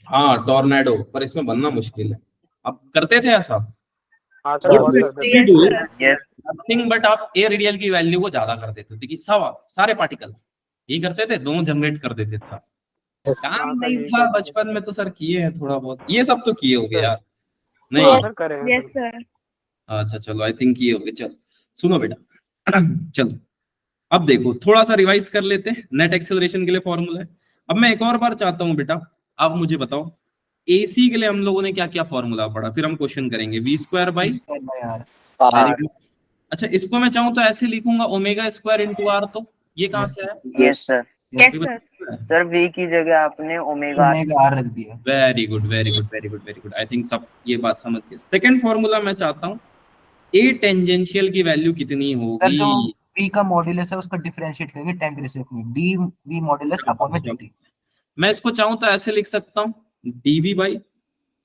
हाँ टॉर्नेडो, पर इसमें बनना मुश्किल है। अब करते थे ऐसा? हाँ सर, बहुत करते थे। We do it. Yes. Nothing but आप ए रेडियल की वैल्यू को ज्यादा कर देते थे कि सारे पार्टिकल ये करते थे, दोनों जनरेट कर देते था। काम नहीं था बचपन में तो सर किए हैं थोड़ा बहुत, ये सब तो किए होगे यार, नहीं? Yes sir. अच्छा चलो, आई थिंक ये हो गया। चलो सुनो बेटा, चलो अब देखो थोड़ा सा रिवाइज कर लेते हैं। नेट एक्सेलरेशन के लिए फॉर्मूला है। अब मैं एक और बार चाहता हूं बेटा, आप मुझे बताओ एसी के लिए हम लोगों ने क्या क्या फॉर्मूला पढ़ा, फिर हम क्वेश्चन करेंगे। वी स्क्वायर बाई यार R. अच्छा, इसको मैं चाहूँ तो ऐसे लिखूंगा ओमेगा स्क्वायर इंटू आर, तो ये कहाँ से है? Yes sir. Yes sir. Sir V की जगह आपने ओमेगा R रख दिया। Very good very good very good very good, I think सब ये बात समझ गए। सेकंड फॉर्मूला मैं चाहता हूँ ए टेंजेंशियल की वैल्यू कितनी सर होगी? जो V का मॉड्यूलस है उसका डिफरेंशिएट करेंगे 10 की रेशियो में, डी V मॉड्यूलस अपॉन में dt। मैं इसको चाहूँ तो ऐसे लिख सकता हूँ dv बाई,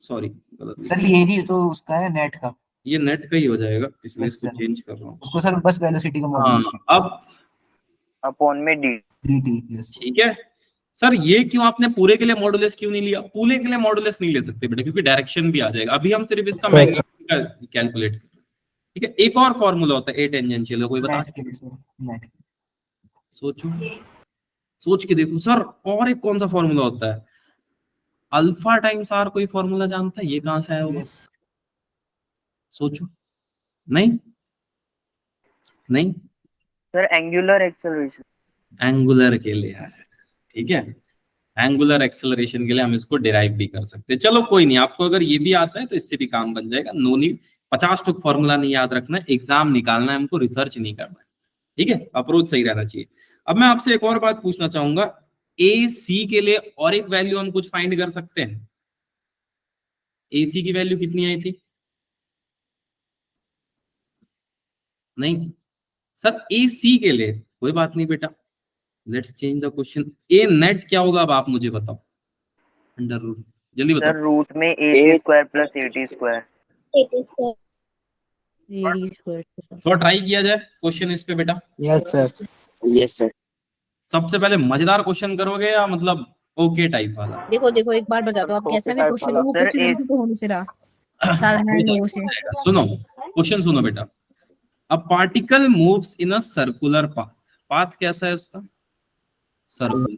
सॉरी गलत सर ये भी तो उसका है नेट का, ये नेट का ही हो जाएगा, इसलिए Yes, इसको sir. चेंज कर रहा हूँ। उसको सर बस वेलोसिटी का हाँ मॉड्यूलस अब अपॉन में D। dt। यस ठीक है सर, ये क्यों आपने पूरे के लिए मॉडुलस क्यों नहीं लिया? पूरे के लिए मॉडुलस नहीं ले सकते बेटा, क्योंकि डायरेक्शन भी आ जाएगा। अभी हम सिर्फ इसका मैग्नीट्यूड कैलकुलेट कर, ठीक है। एक और फॉर्मूला होता है ए टेंजेंशियल, कोई बता सकता है? नेट। सोचो, सोच के देखो सर। और एक कौन सा फॉर्मूला होता है? अल्फा टाइम्स आर, कोई फॉर्मूला जानता है? ये कहां से आया होगा? यस सोचो। नहीं नहीं, सर एंगुलर एक्सेलरेशन। एंगुलर के लिए आया है, ठीक है। एंगुलर एक्सेलरेशन के लिए हम इसको डिराइव भी कर सकते हैं। चलो कोई नहीं, आपको अगर ये भी आता है तो इससे भी काम बन जाएगा। नो नीड 50 टुक फॉर्मूला नहीं याद रखना है, एग्जाम निकालना है हमको, रिसर्च नहीं करना है, ठीक है। अप्रोच सही रहना चाहिए। अब मैं आपसे एक और बात पूछना चाहूंगा, ए सी के लिए और एक वैल्यू हम कुछ फाइंड कर सकते हैं। ए सी की वैल्यू कितनी आई थी? नहीं सर, ए सी के लिए कोई बात नहीं बेटा, let's change the question. A net क्या होगा अब आप मुझे बताओ, अंडर रूट, जल्दी बताओ। सर रूट में AC square plus AT square. Ready square. तो ट्राई किया जाए क्वेश्चन इस पे बेटा। Yes sir. Yes sir. सबसे पहले मजेदार क्वेश्चन करोगे या मतलब ओके टाइप वाला? देखो देखो एक बार बता दो आप, कैसा भी क्वेश्चन हो वो सर, कुछ हमसे तो हो नहीं रहा साधारण लोगों से। सुनो क्वेश्चन, सुनो बेटा। A particle moves in a circular path, path कैसा है उसका? Circular.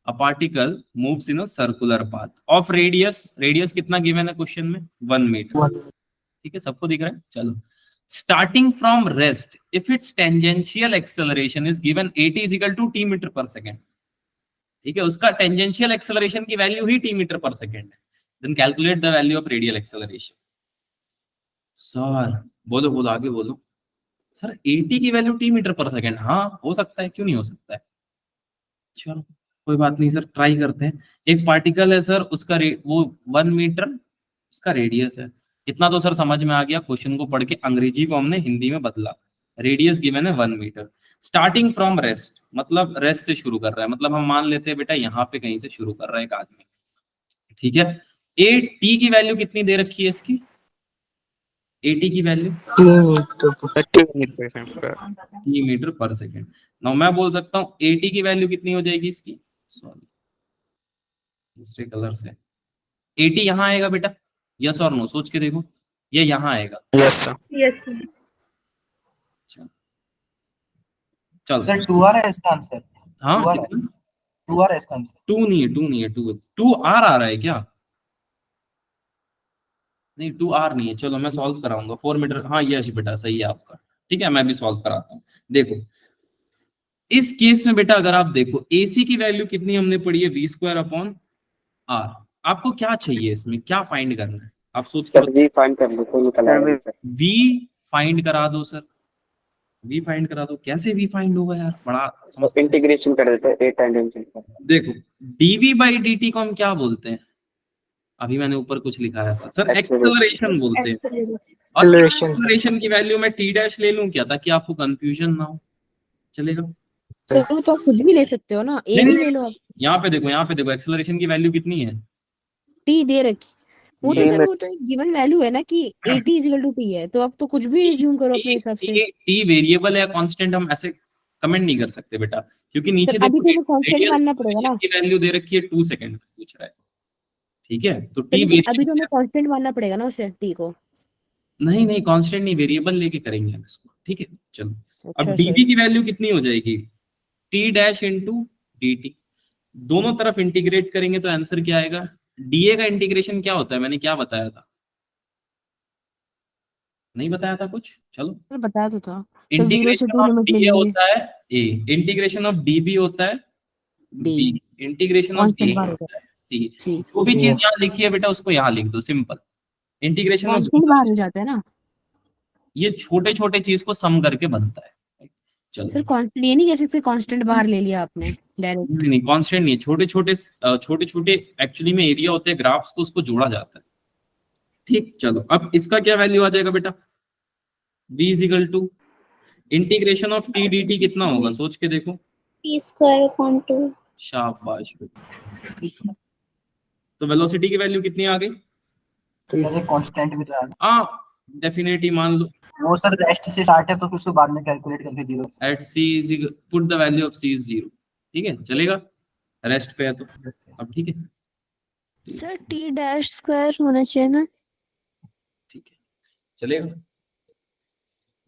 A particle moves in a circular path of radius, radius कितना गिवन है क्वेश्चन में? 1 मीटर, ठीक है, सबको दिख रहा है। चलो, starting from rest if it's tangential acceleration is given at is equal to t metre per second, ठीक है। उसका टेंजेंशियल एक्सेलरेशन की वैल्यू ही t मीटर पर सेकेंड है। Then calculate the value of radial acceleration. Sir बोलो बोलो, आगे बोलो। सर 80 की value t metre per second, हाँ हो सकता है, क्यों नहीं हो सकता है। चलो कोई बात नहीं सर, ट्राई करते हैं। एक पार्टिकल है सर, उसका वो 1 मीटर उसका रेडियस है। इतना तो सर समझ में आ गया, क्वेश्चन को पढ़ के अंग्रेजी को हमने हिंदी में बदला। रेडियस गिवन है 1 मीटर, स्टार्टिंग फ्रॉम रेस्ट, मतलब रेस्ट से शुरू कर रहा है, मतलब हम मान लेते हैं बेटा यहाँ पे कहीं से शुरू कर रहा है एक आदमी, ठीक है। ए टी की वैल्यू कितनी दे रखी है इसकी? एटी की value T metre per second. Now मैं बोल सकता हूँ एटी की वैल्यू कितनी हो जाएगी इसकी, सॉरी दूसरे कलर से। एटी यहाँ आएगा बेटा, यस और नो, सोच के देखो, ये यहाँ आएगा। Yes sir. यस चल सर 2R है इसका आंसर। हाँ 2R है। कितना? 2R है इसका आंसर। 2 नहीं है, 2 नहीं है, 2 आर आ रहा है क्या? नहीं 2 आर नहीं है। चलो मैं सॉल्व कराऊंगा। 4 मीटर, हाँ यस बेटा सही है आपका, ठीक है, मैं भी सॉल्व कराता हूँ। देखो इस केस में बेटा अगर आप देखो एसी की वैल्यू कितनी हमने पढ़ी है, वी स्क्वायर अपॉन आर। आपको क्या चाहिए इसमें, क्या फाइंड करना है? आप सोच के वी फाइंड कर लो तो निकल आएगा सर। वी फाइंड करा दो सर, वी फाइंड करा दो। कैसे वी फाइंड होगा यार, बड़ा इंटीग्रेशन कर देते हैं ए टेंजेंशियल। देखो डीवी बाई डी को हम क्या बोलते हैं? अभी मैंने ऊपर कुछ लिखाया था सर, एक्सेलरेशन बोलते हैं। और एक्सेलरेशन की वैल्यू में टी डैश ले लूं क्या, ताकि आपको कंफ्यूजन ना हो? चलेगा सर तो आप कुछ भी ले सकते हो ना, ए भी ले लो आप। यहाँ पे देखो, यहाँ पे देखो एक्सेलरेशन की वैल्यू कितनी है? टी दे रखी, वो तो सर वो तो एक गिवन वैल्यू है ना कि at इक्वल टू टी है, तो आप तो कुछ भी एज्यूम करो अपने हिसाब से। टी वेरिएबल है कांस्टेंट, हम ऐसे कमेंट नहीं कर सकते बेटा, क्योंकि नीचे सर अभी तो देखो कांस्टेंट मानना पड़ेगा ना, की वैल्यू दे रखी है 2 सेकंड पूछ रहा है, ठीक है। तो टी अभी तो हमें कांस्टेंट मानना पड़ेगा ना उसे टी को। नहीं नहीं कांस्टेंट नहीं, वेरिएबल लेके करेंगे हम इसको, ठीक है। चलो अब अच्छा डीबी सर। की वैल्यू कितनी हो जाएगी, T dash into D T, दोनों तरफ इंटीग्रेट करेंगे तो आंसर क्या आएगा। डीए का इंटीग्रेशन क्या होता है, मैंने क्या बताया था, नहीं बताया था कुछ, चलो। सर बताया तो था सर, 0 से इंटीग्रेशन 2 ऑफ लिमिट ले डीए लेंगे। होता है ए, इंटीग्रेशन ऑफ डीबी होता है b, b, integration of d constant बार होगा होता है सी। सी, जो भी चीज यहाँ लिखी है बेटा उसको यहाँ लिख दो, सिंपल। इंटीग्रेशन ऑफ कांस्टेंट बार हो जाता है ना ये छोटे छोटे चीज को सम करके बनता है। चलो सर। कांस्टेंट ये नहीं कह सकते कांस्टेंट बाहर ले लिया आपने डायरेक्ट। नहीं नहीं कांस्टेंट नहीं है, छोटे छोटे एक्चुअली में एरिया होते हैं ग्राफ्स को, उसको जोड़ा जाता है, ठीक। चलो अब इसका क्या वैल्यू आ जाएगा बेटा, v is equal to integration of T D T कितना होगा, सोच के देखो। p square upon 2. शाबाश बेटा। तो वेलोसिटी की वैल्यू कितनी आ गई, सर ये कांस्टेंट भी तो है। हाँ डेफिनेटली मान लो वो सर रेस्ट से स्टार्ट है तो फिर उसको बाद में कैलकुलेट करके zero. At C is put the value of C is 0, ठीक है चलेगा, रेस्ट पे है तो अब ठीक है। सर टी डैश स्क्वायर होना चाहिए ना। ठीक है चलेगा,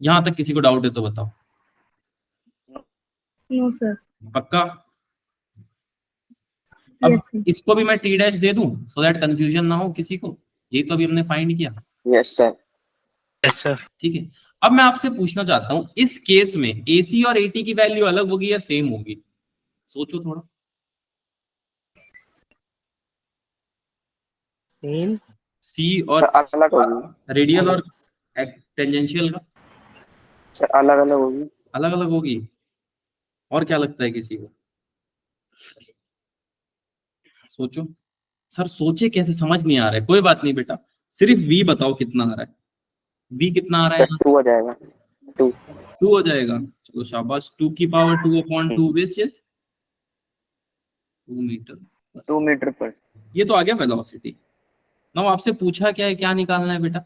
यहां तक किसी को डाउट है तो बताओ। No sir. पक्का। अब Yes sir. इसको भी मैं टी डैश दे दूं सो दैट कंफ्यूजन ना हो किसी को, ये तो अभी हमने फाइंड किया, यस सर। Yes sir. ठीक है। अब मैं आपसे पूछना चाहता हूं इस केस में एसी और एटी की वैल्यू अलग होगी या सेम होगी, सोचो थोड़ा। सेम। सी और सर अलग होगी, रेडियल और टेंजेंशियल का सर अलग अलग होगी। अलग अलग होगी, और क्या लगता है किसी को, सोचो। सर सोचे कैसे, समझ नहीं आ रहा है, कोई बात नहीं बेटा, सिर्फ वी बताओ कितना आ रहा है, वी कितना आ रहा है, सर 2 हो जाएगा, 2। 2 हो जाएगा, चलो शाबाश, 2 की power 2/2 which is 2 metre, 2 metre per. ये तो आ गया वेलोसिटी। नाउ आपसे पूछा क्या है, क्या निकालना है बेटा,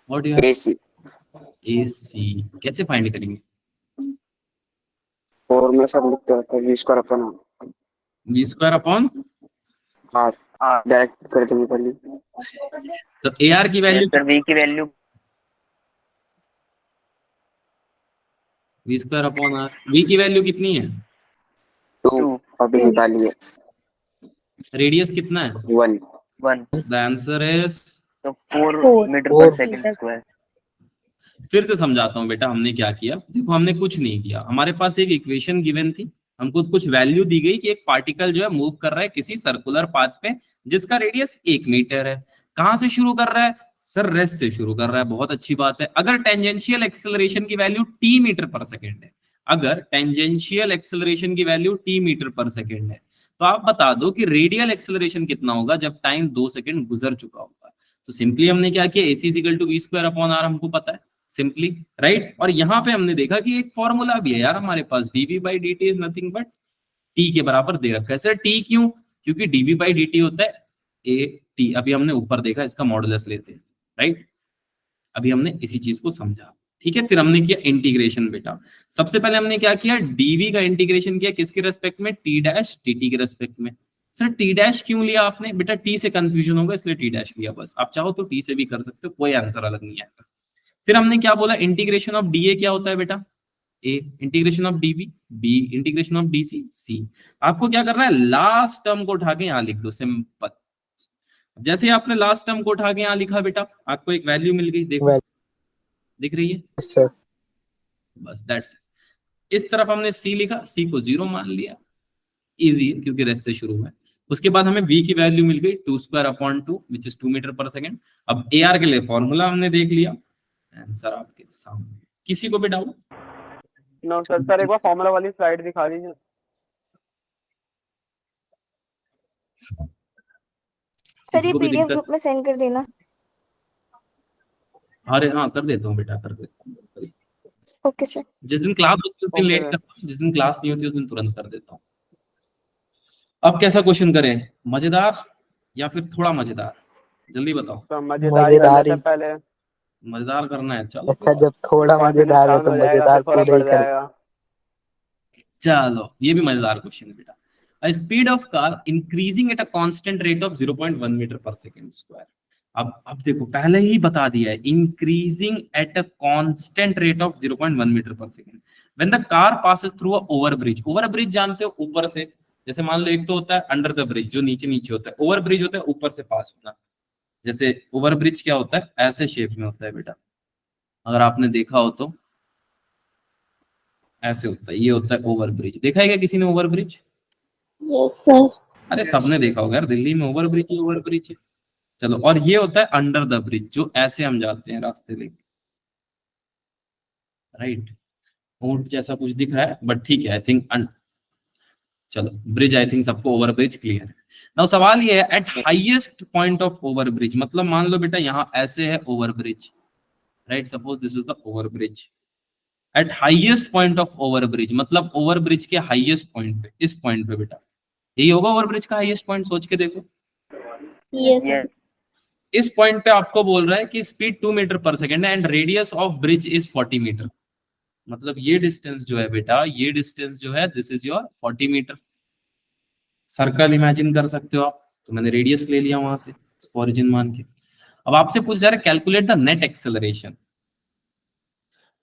व्हाट यू एसी एसी, कैसे फाइंड करेंगे, फॉर्मूला सब लिखते होते हैं, v square upon v square upon, r direct कर देंगे पहले। तो ar की वैल्यू, सर v की value v square upon r, v की वैल्यू कितनी है 2 अभी निकालिए, रेडियस कितना है 1 द आंसर इज, तो 4 मीटर पर सेकंड स्क्वायर। फिर से समझाता हूं बेटा हमने क्या किया, देखो हमने कुछ नहीं किया, हमारे पास एक इक्वेशन गिवन थी, हमको कुछ वैल्यू दी गई कि एक पार्टिकल जो है मूव कर रहा है किसी सर्कुलर पाथ पे जिसका रेडियस 1 मीटर है, कहां से शुरू कर रहा है सर, रेस्ट से शुरू कर रहा है, बहुत अच्छी बात है। अगर टेंजेंशियल एक्सेलरेशन की value T metre per second है, अगर टेंजेंशियल एक्सेलरेशन की value T metre per second है, तो आप बता दो कि रेडियल एक्सेलरेशन कितना होगा जब टाइम 2 सेकंड गुजर चुका होगा। तो सिंपली हमने क्या किया, AC is equal to v square upon r हमको पता है सिंपली, राइट। और यहाँ पे हमने देखा कि एक फॉर्मूला भी है यार हमारे पास, dv by dt is nothing but t के बराबर दे रखा है। सर t क्यों, क्योंकि dv बाई dt होता है at, अभी हमने ऊपर देखा, इसका मॉडुलस लेते हैं, राइट। अभी हमने इसी चीज को समझा, ठीक है। फिर हमने किया इंटीग्रेशन बेटा, सबसे पहले हमने क्या किया, dv का इंटीग्रेशन किया किसके रेस्पेक्ट में, t डैश dt के रेस्पेक्ट में। सर t डैश क्यों लिया आपने, बेटा t से कंफ्यूजन होगा इसलिए t डैश लिया, बस। आप चाहो तो t से भी कर सकते हो, कोई आंसर अलग नहीं आएगा। फिर हमने क्या बोला, इंटीग्रेशन ऑफ dA क्या होता है बेटा, a, integration of dB b, integration of dc c। आपको क्या करना है, लास्ट टर्म को उठा के यहाँ लिख दो, सिंपल। जैसे आपने लास्ट टर्म को उठा के यहाँ लिखा बेटा, आपको एक वैल्यू मिल गई, देखो दिख रही है, सर। बस दैट्स इट। इस तरफ हमने c लिखा, c को 0 मान लिया, इजी है क्योंकि रेस्ट से शुरू है। उसके बाद हमें v की वैल्यू मिल गई 2 square upon 2 which is 2 metre per second. अब ar के लिए फॉर्मूला हमने देख लिया, आंसर आपके सामने। किसी को भी डाउट, नो सर, सर एक बार फॉर्मूला वाली स्लाइड दिखा दीजिए। सर ये किसी को भी पीडीएफ दिक्कत, ग्रुप में सेंड कर देना। अरे हाँ कर देता हूँ बेटा, कर देता हूँ। Okay sir. जिस दिन क्लास होती है उस दिन लेट करता हूँ, जिस दिन क्लास नहीं होती उस दिन तुरंत कर देता हूँ। अब कैसा क्वेश्चन करें, मजेदार या फिर थोड़ा मजेदार, जल्दी बताओ। तो मजेदार ही पहले। मजेदार करना है, चलो। अच्छा जब थोड़ा मजेदार है तो मजेदार पूरे ही कर। चलो ये भी मजेदार क्वेश्चन है बेटा। A speed of car increasing at a constant rate of 0.1 meter per second square. अब देखो पहले ही बता दिया है, increasing at a constant rate of 0.1 metre per second when the car passes through a over bridge. Over bridge जानते हो, ऊपर से, जैसे मान लो एक तो होता है अंडर द ब्रिज जो नीचे नीचे होता है, ओवर ब्रिज होता है ऊपर से पास होना। जैसे ओवर ब्रिज क्या होता है, ऐसे शेप में होता है बेटा, अगर आपने देखा हो तो ऐसे होता है, ये होता है ओवर ब्रिज। देखा है क्या किसी ने ओवर ब्रिज? Yes, sir. अरे सबने देखा होगा यार, दिल्ली में ओवर ब्रिज ही ओवर ब्रिज है। चलो, और ये होता है अंडर द ब्रिज, जो ऐसे हम जाते हैं रास्ते लेके, राइट। ऊंट जैसा कुछ दिख रहा है बट ठीक है, आई थिंक चलो ब्रिज, आई थिंक सबको ओवर ब्रिज क्लियर है। नाउ सवाल ये है, eight highest point of over bridge, मतलब मान लो बेटा यहाँ ऐसे है over bridge, right, suppose this is the over bridge. Eight highest point of over bridge मतलब ओवर ब्रिज के हाईएस्ट पॉइंट पे, इस पॉइंट पे बेटा, यही होगा ओवर ब्रिज का हाईएस्ट पॉइंट, सोच के देखो। Yes, sir. Yes. इस पॉइंट पे आपको बोल रहा है कि स्पीड 2 मीटर पर सेकेंड है and radius of bridge is 40 metre. मतलब ये डिस्टेंस जो है बेटा, ये डिस्टेंस जो है this is your 40 metre. Circle imagine कर सकते हो आप, तो मैंने रेडियस ले लिया वहां से, इसको ओरिजिन मान के। अब आपसे पूछ जा रहा है calculate the net acceleration.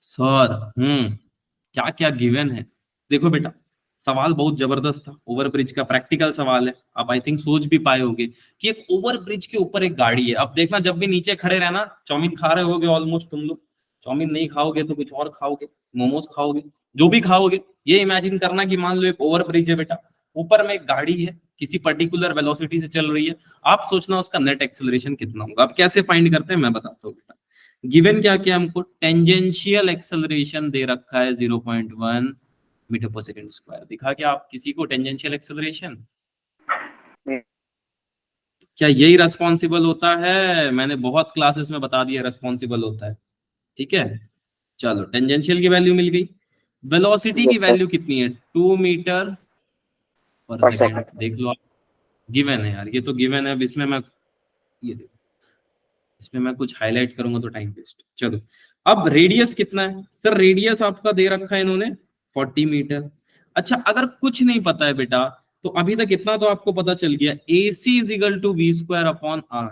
Sir क्या क्या गिवन है? देखो बेटा, सवाल बहुत जबरदस्त था, ओवर ब्रिज का प्रैक्टिकल सवाल है। आप आई थिंक सोच भी पाए होगे कि एक ओवर ब्रिज के ऊपर एक गाड़ी है। अब देखना, जब भी नीचे खड़े रहना, चाउमीन खा रहे होगे ऑलमोस्ट तुम लोग, चाउमीन नहीं खाओगे तो कुछ और खाओगे, मोमोज खाओगे, जो भी खाओगे, ये इमेजिन करना कि मान लो एक ओवर ब्रिज है बेटा, ऊपर में एक गाड़ी है, किसी पर्टिकुलर वेलोसिटी से चल रही है। आप सोचना उसका नेट एक्सेलरेशन कितना होगा। अब कैसे फाइंड करते हैं मैं बताता हूँ बेटा। गिवन क्या क्या हमको, टेंजेंशियल एक्सेलरेशन दे रखा है 0.1 मीटर पर सेकंड स्क्वायर। दिखा क्या आप किसी को टेंजेंशियल एक्सेलरेशन? क्या यही रेस्पॉन्सिबल होता है? मैंने बहुत क्लासेस में बता दिया रेस्पॉन्सिबल होता है, ठीक है। चलो, टेंजेंशियल की वैल्यू मिल गई। वेलोसिटी की Yes, sir. वैल्यू कितनी है? 2 मीटर पर Per सेकंड। second. देख लो आप, गिवन है यार, ये तो गिवन है। अब इसमें मैं ये देखो, इसमें मैं कुछ हाईलाइट करूंगा तो टाइम वेस्ट। चलो, अब रेडियस कितना है? सर रेडियस आपका दे रखा है इन्होंने 40 मीटर। अच्छा, अगर कुछ नहीं पता है बेटा, तो अभी तक इतना तो आपको पता चल गया, AC is equal to we square upon R,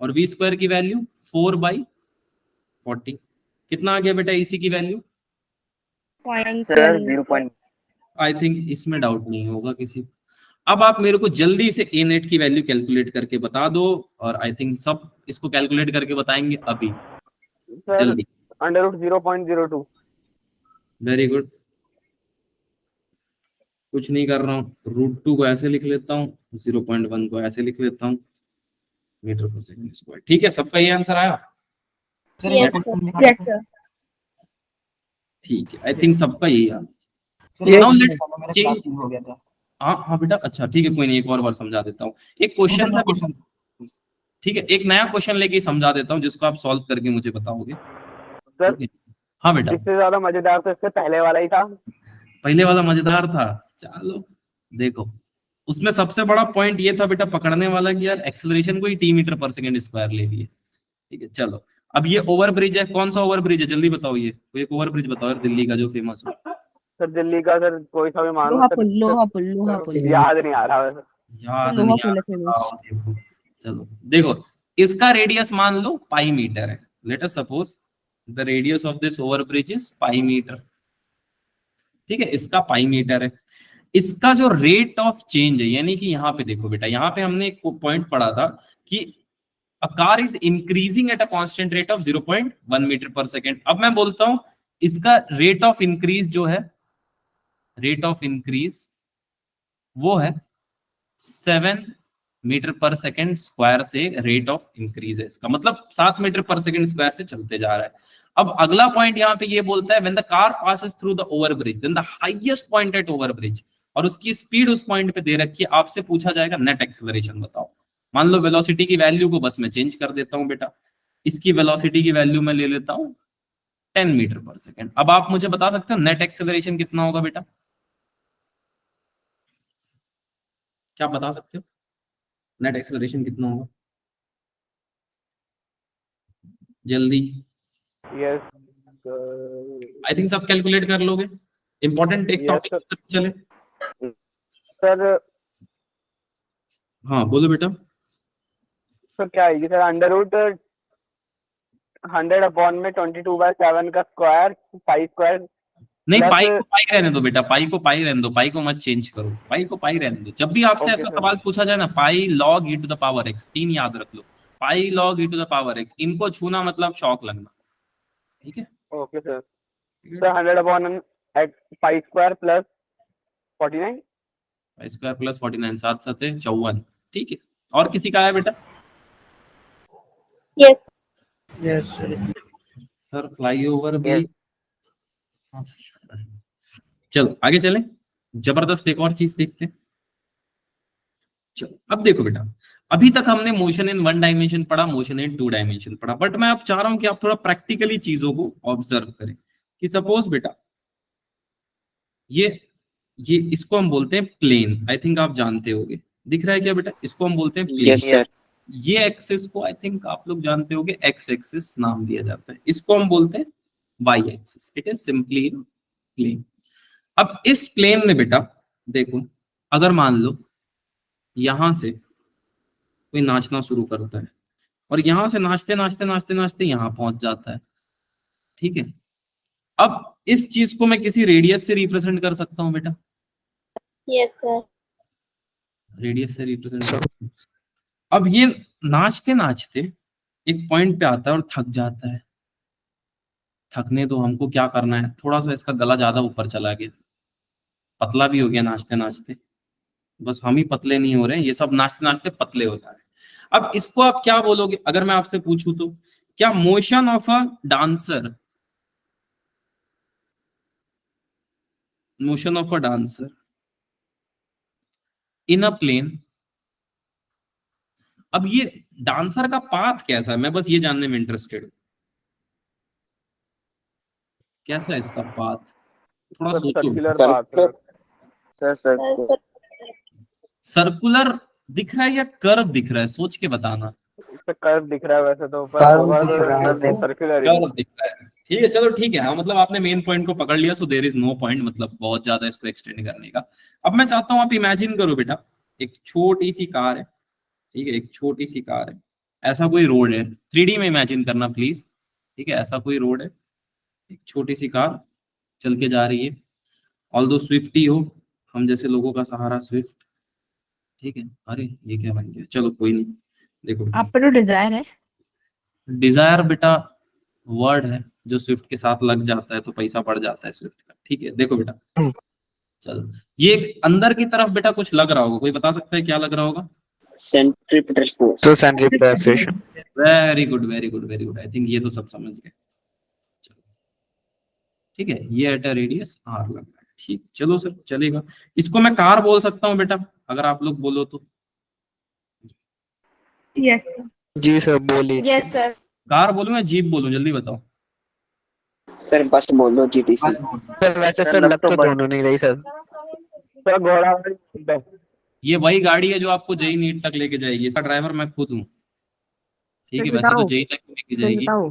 और वी स्क्वायर की वैल्यू 4/40। कितना आ गया बेटा AC की वैल्यू? Sir, 0. आई थिंक इसमें डाउट नहीं होगा किसी को। अब आप मेरे को जल्दी से ए नेट की वैल्यू कैलकुलेट करके बता दो, और आई थिंक सब इसको कैलकुलेट करके बताएंगे अभी, सर जल्दी। √0.02। वेरी गुड, कुछ नहीं कर रहा हूँ। √2 को ऐसे लिख लेता हूँ, 0.1 को ऐसे लिख लेता हूँ, मीटर पर सेकंड स्क्वायर। ठीक है, सबका ये आंसर आया? सर Yes, एक sir. Question Yes, sir. ठीक है, आई थिंक सबका यही आंसर। सर Now let's मेरा change- क्लास हो गया था। हाँ हाँ बेटा, अच्छा ठीक है, कोई नहीं, एक और बार समझा देता हूँ। एक क्वेश्चन था, क्वेश्चन ठीक है, एक नया क्वेश्चन लेके समझा देता हूँ जिसको आप सॉल्व करके मुझे बताओगे। सर ठीक है? हाँ बेटा, इससे ज्यादा मजेदार तो इससे पहले वाला ही था। पहले वाला मजेदार था। चलो देखो, उसमें सबसे बड़ा पॉइंट ये था बेटा पकड़ने वाला कि यार एक्सेलरेशन को ही टी मीटर पर सेकंड स्क्वायर ले लिए। ठीक है, चलो अब ये ओवर ब्रिज है, कौन सा ओवर ब्रिज है जल्दी बताओ। ये कोई एक ओवर ब्रिज बताओ यार दिल्ली का जो फेमस हो। सर दिल्ली का सर कोई सा भी मान लो लोहा सर, पुल, लोहा पुल, लोहा सर, पुल। याद नहीं आ रहा वैसे। याद लोहा नहीं आ पुल है रहा, फेमस। देखो। चलो देखो, इसका रेडियस मान लो पाई मीटर है। Let us suppose the radius of this over bridge is pi metre. ठीक है, इसका पाई मीटर है। इसका जो रेट ऑफ चेंज है, यानी कि यहाँ पे देखो बेटा, यहाँ पे हमने एक पॉइंट पढ़ा था कि a car is increasing at a constant rate of 0.1 metre per second. अब मैं बोलता हूं इसका रेट ऑफ इंक्रीज जो है, रेट ऑफ इंक्रीज वो है 7 मीटर पर सेकेंड स्क्वायर से रेट ऑफ इंक्रीज है इसका, मतलब 7 मीटर पर सेकेंड स्क्वायर से चलते जा रहा है। अब अगला पॉइंट यहाँ पे ये बोलता है when the car passes through the over bridge then the highest point at over bridge, और उसकी स्पीड उस पॉइंट पे दे रखी है। आपसे पूछा जाएगा नेट एक्सेलरेशन बताओ। मान लो वेलोसिटी की वैल्यू को बस मैं चेंज कर देता हूं बेटा, इसकी वेलोसिटी की वैल्यू मैं ले लेता हूं 10 मीटर पर सेकेंड। अब आप मुझे बता सकते हो नेट एक्सेलरेशन कितना होगा बेटा? क्या बता सकते हो नेट एक्सेलरेशन कितना होगा जल्दी? यस आई थिंक सब कैलकुलेट कर लोगे। इंपॉर्टेंट एक Yes, टॉपिक चले। सर हाँ बोलो बेटा। सर क्या आएगी सर? अंडर रूट 100 अपॉन में 22/7 का स्क्वायर, पाई स्क्वायर। नहीं, Plus- पाई को पाई रहने दो बेटा, पाई को पाई रहने दो, पाई को मत चेंज करो, पाई को पाई रहने दो। जब भी आपसे Okay, ऐसा sir. सवाल पूछा जाए ना, pi log e to the power x, 3 याद रख लो, pi log e to the power x, इनको छूना मतलब शॉक लगना, ठीक है? Okay sir. Sir 100 upon pi square plus 49। Pi square plus 49, 7 7 54, ठीक है? और किसी का है बेटा? Yes. Yes, sir. Sir flyover भी। Yes. हाँ। चलो आगे चलें, जबरदस्त एक और चीज देखते हैं। चलो अब देखो बेटा, अभी तक हमने मोशन इन 1 डायमेंशन पढ़ा, मोशन इन 2 डायमेंशन पढ़ा, बट मैं अब चाह रहा हूं कि आप थोड़ा प्रैक्टिकली चीजों को ऑब्जर्व करें। कि सपोज बेटा ये इसको हम बोलते हैं प्लेन, आई थिंक आप जानते होंगे, दिख रहा है क्या बेटा? इसको हम बोलते हैं प्लेन। Yes, sir. ये एक्सिस को आई थिंक आप लोग जानते होंगे एक्स एक्सिस नाम दिया जाता है, इसको हम बोलते हैं Y axis. It is simply plane. अब इस प्लेन में बेटा देखो, अगर मान लो यहां से कोई नाचना शुरू करता है और यहां से नाचते नाचते नाचते नाचते यहां पहुंच जाता है, ठीक है? अब इस चीज को मैं किसी रेडियस से रिप्रेजेंट कर सकता हूं बेटा, Yes, sir. रेडियस से रिप्रेजेंट। अब ये नाचते नाचते एक पॉइंट पे आता है और थक जाता है। थकने तो हमको क्या करना है, थोड़ा सा इसका गला ज्यादा ऊपर चला गया, पतला भी हो गया नाचते नाचते, बस हम ही पतले नहीं हो रहे हैं, ये सब नाचते नाचते पतले हो जा रहे हैं। अब इसको आप क्या बोलोगे अगर मैं आपसे पूछूं तो? क्या motion of a dancer, motion of a dancer in a plane, अब ये डांसर का पाथ कैसा है, मैं बस ये जानने में इंटरेस्टेड हूं, कैसा है इसका पाथ, थोड़ा सर सोचो। Circular path sir. Sir, sir. Sir. Circular दिख रहा है या कर्व दिख रहा है, सोच के बताना। इससे कर्व दिख रहा है वैसे तो, पर कर्व होगा दिख रहा है तो तो। सर्कुलर ही। कर्व दिख रहा है, ठीक है, चलो ठीक है। हाँ मतलब आपने मेन पॉइंट को पकड़ लिया, so there is no point मतलब बहुत ज्यादा इसको एक्सटेंड करने का। अब मैं चाहता हूं आप इमेजिन करो बेटा, एक छोटी सी कार है, ठीक है, एक छोटी सी कार है, ऐसा कोई रोड है, 3D में इमेजिन करना प्लीज, ठीक है? ऐसा कोई रोड है, एक छोटी सी कार चल के जा रही है, ऑल्दो स्विफ्ट ही हो, हम जैसे लोगों का सहारा स्विफ्ट, ठीक है? अरे ये क्या बन गया, चलो कोई नहीं। देखो आप पे तो डिजायर है। डिजायर बेटा वर्ड है जो स्विफ्ट के साथ लग जाता है तो पैसा बढ़ जाता है स्विफ्ट का, ठीक है? देखो बेटा, चलो ये एक अंदर की तरफ बेटा कुछ लग रहा होगा, कोई बता सकता है क्या लग रहा होगा? Centripetal force. So centripetal pressure. Very good very good very good, I think ये तो सब समझ गए। चलो ठीक है, ये एट रेडियस आर लग रहा है, ठीक, चलो सर चलेगा। इसको मैं कार बोल सकता हूँ बेटा अगर आप लोग बोलो तो? Yes, sir. जी सर बोलिए। Yes, sir. कार बोलूं या जीप बोलूं, जल्दी बताओ। Sir, बस बोल दो GTC. बस बोल। सर वैसे सर, सर लग लग तो तो बस- दोनों नहीं रही सर। सर घोड़ा वाली ये वही गाड़ी है जो आपको जेई नीट तक लेके जाएगी, इसका ड्राइवर मैं खुद हूँ, ठीक है? सर वैसे तो बताओ। जेई तक लेके सर जाएगी बताओ।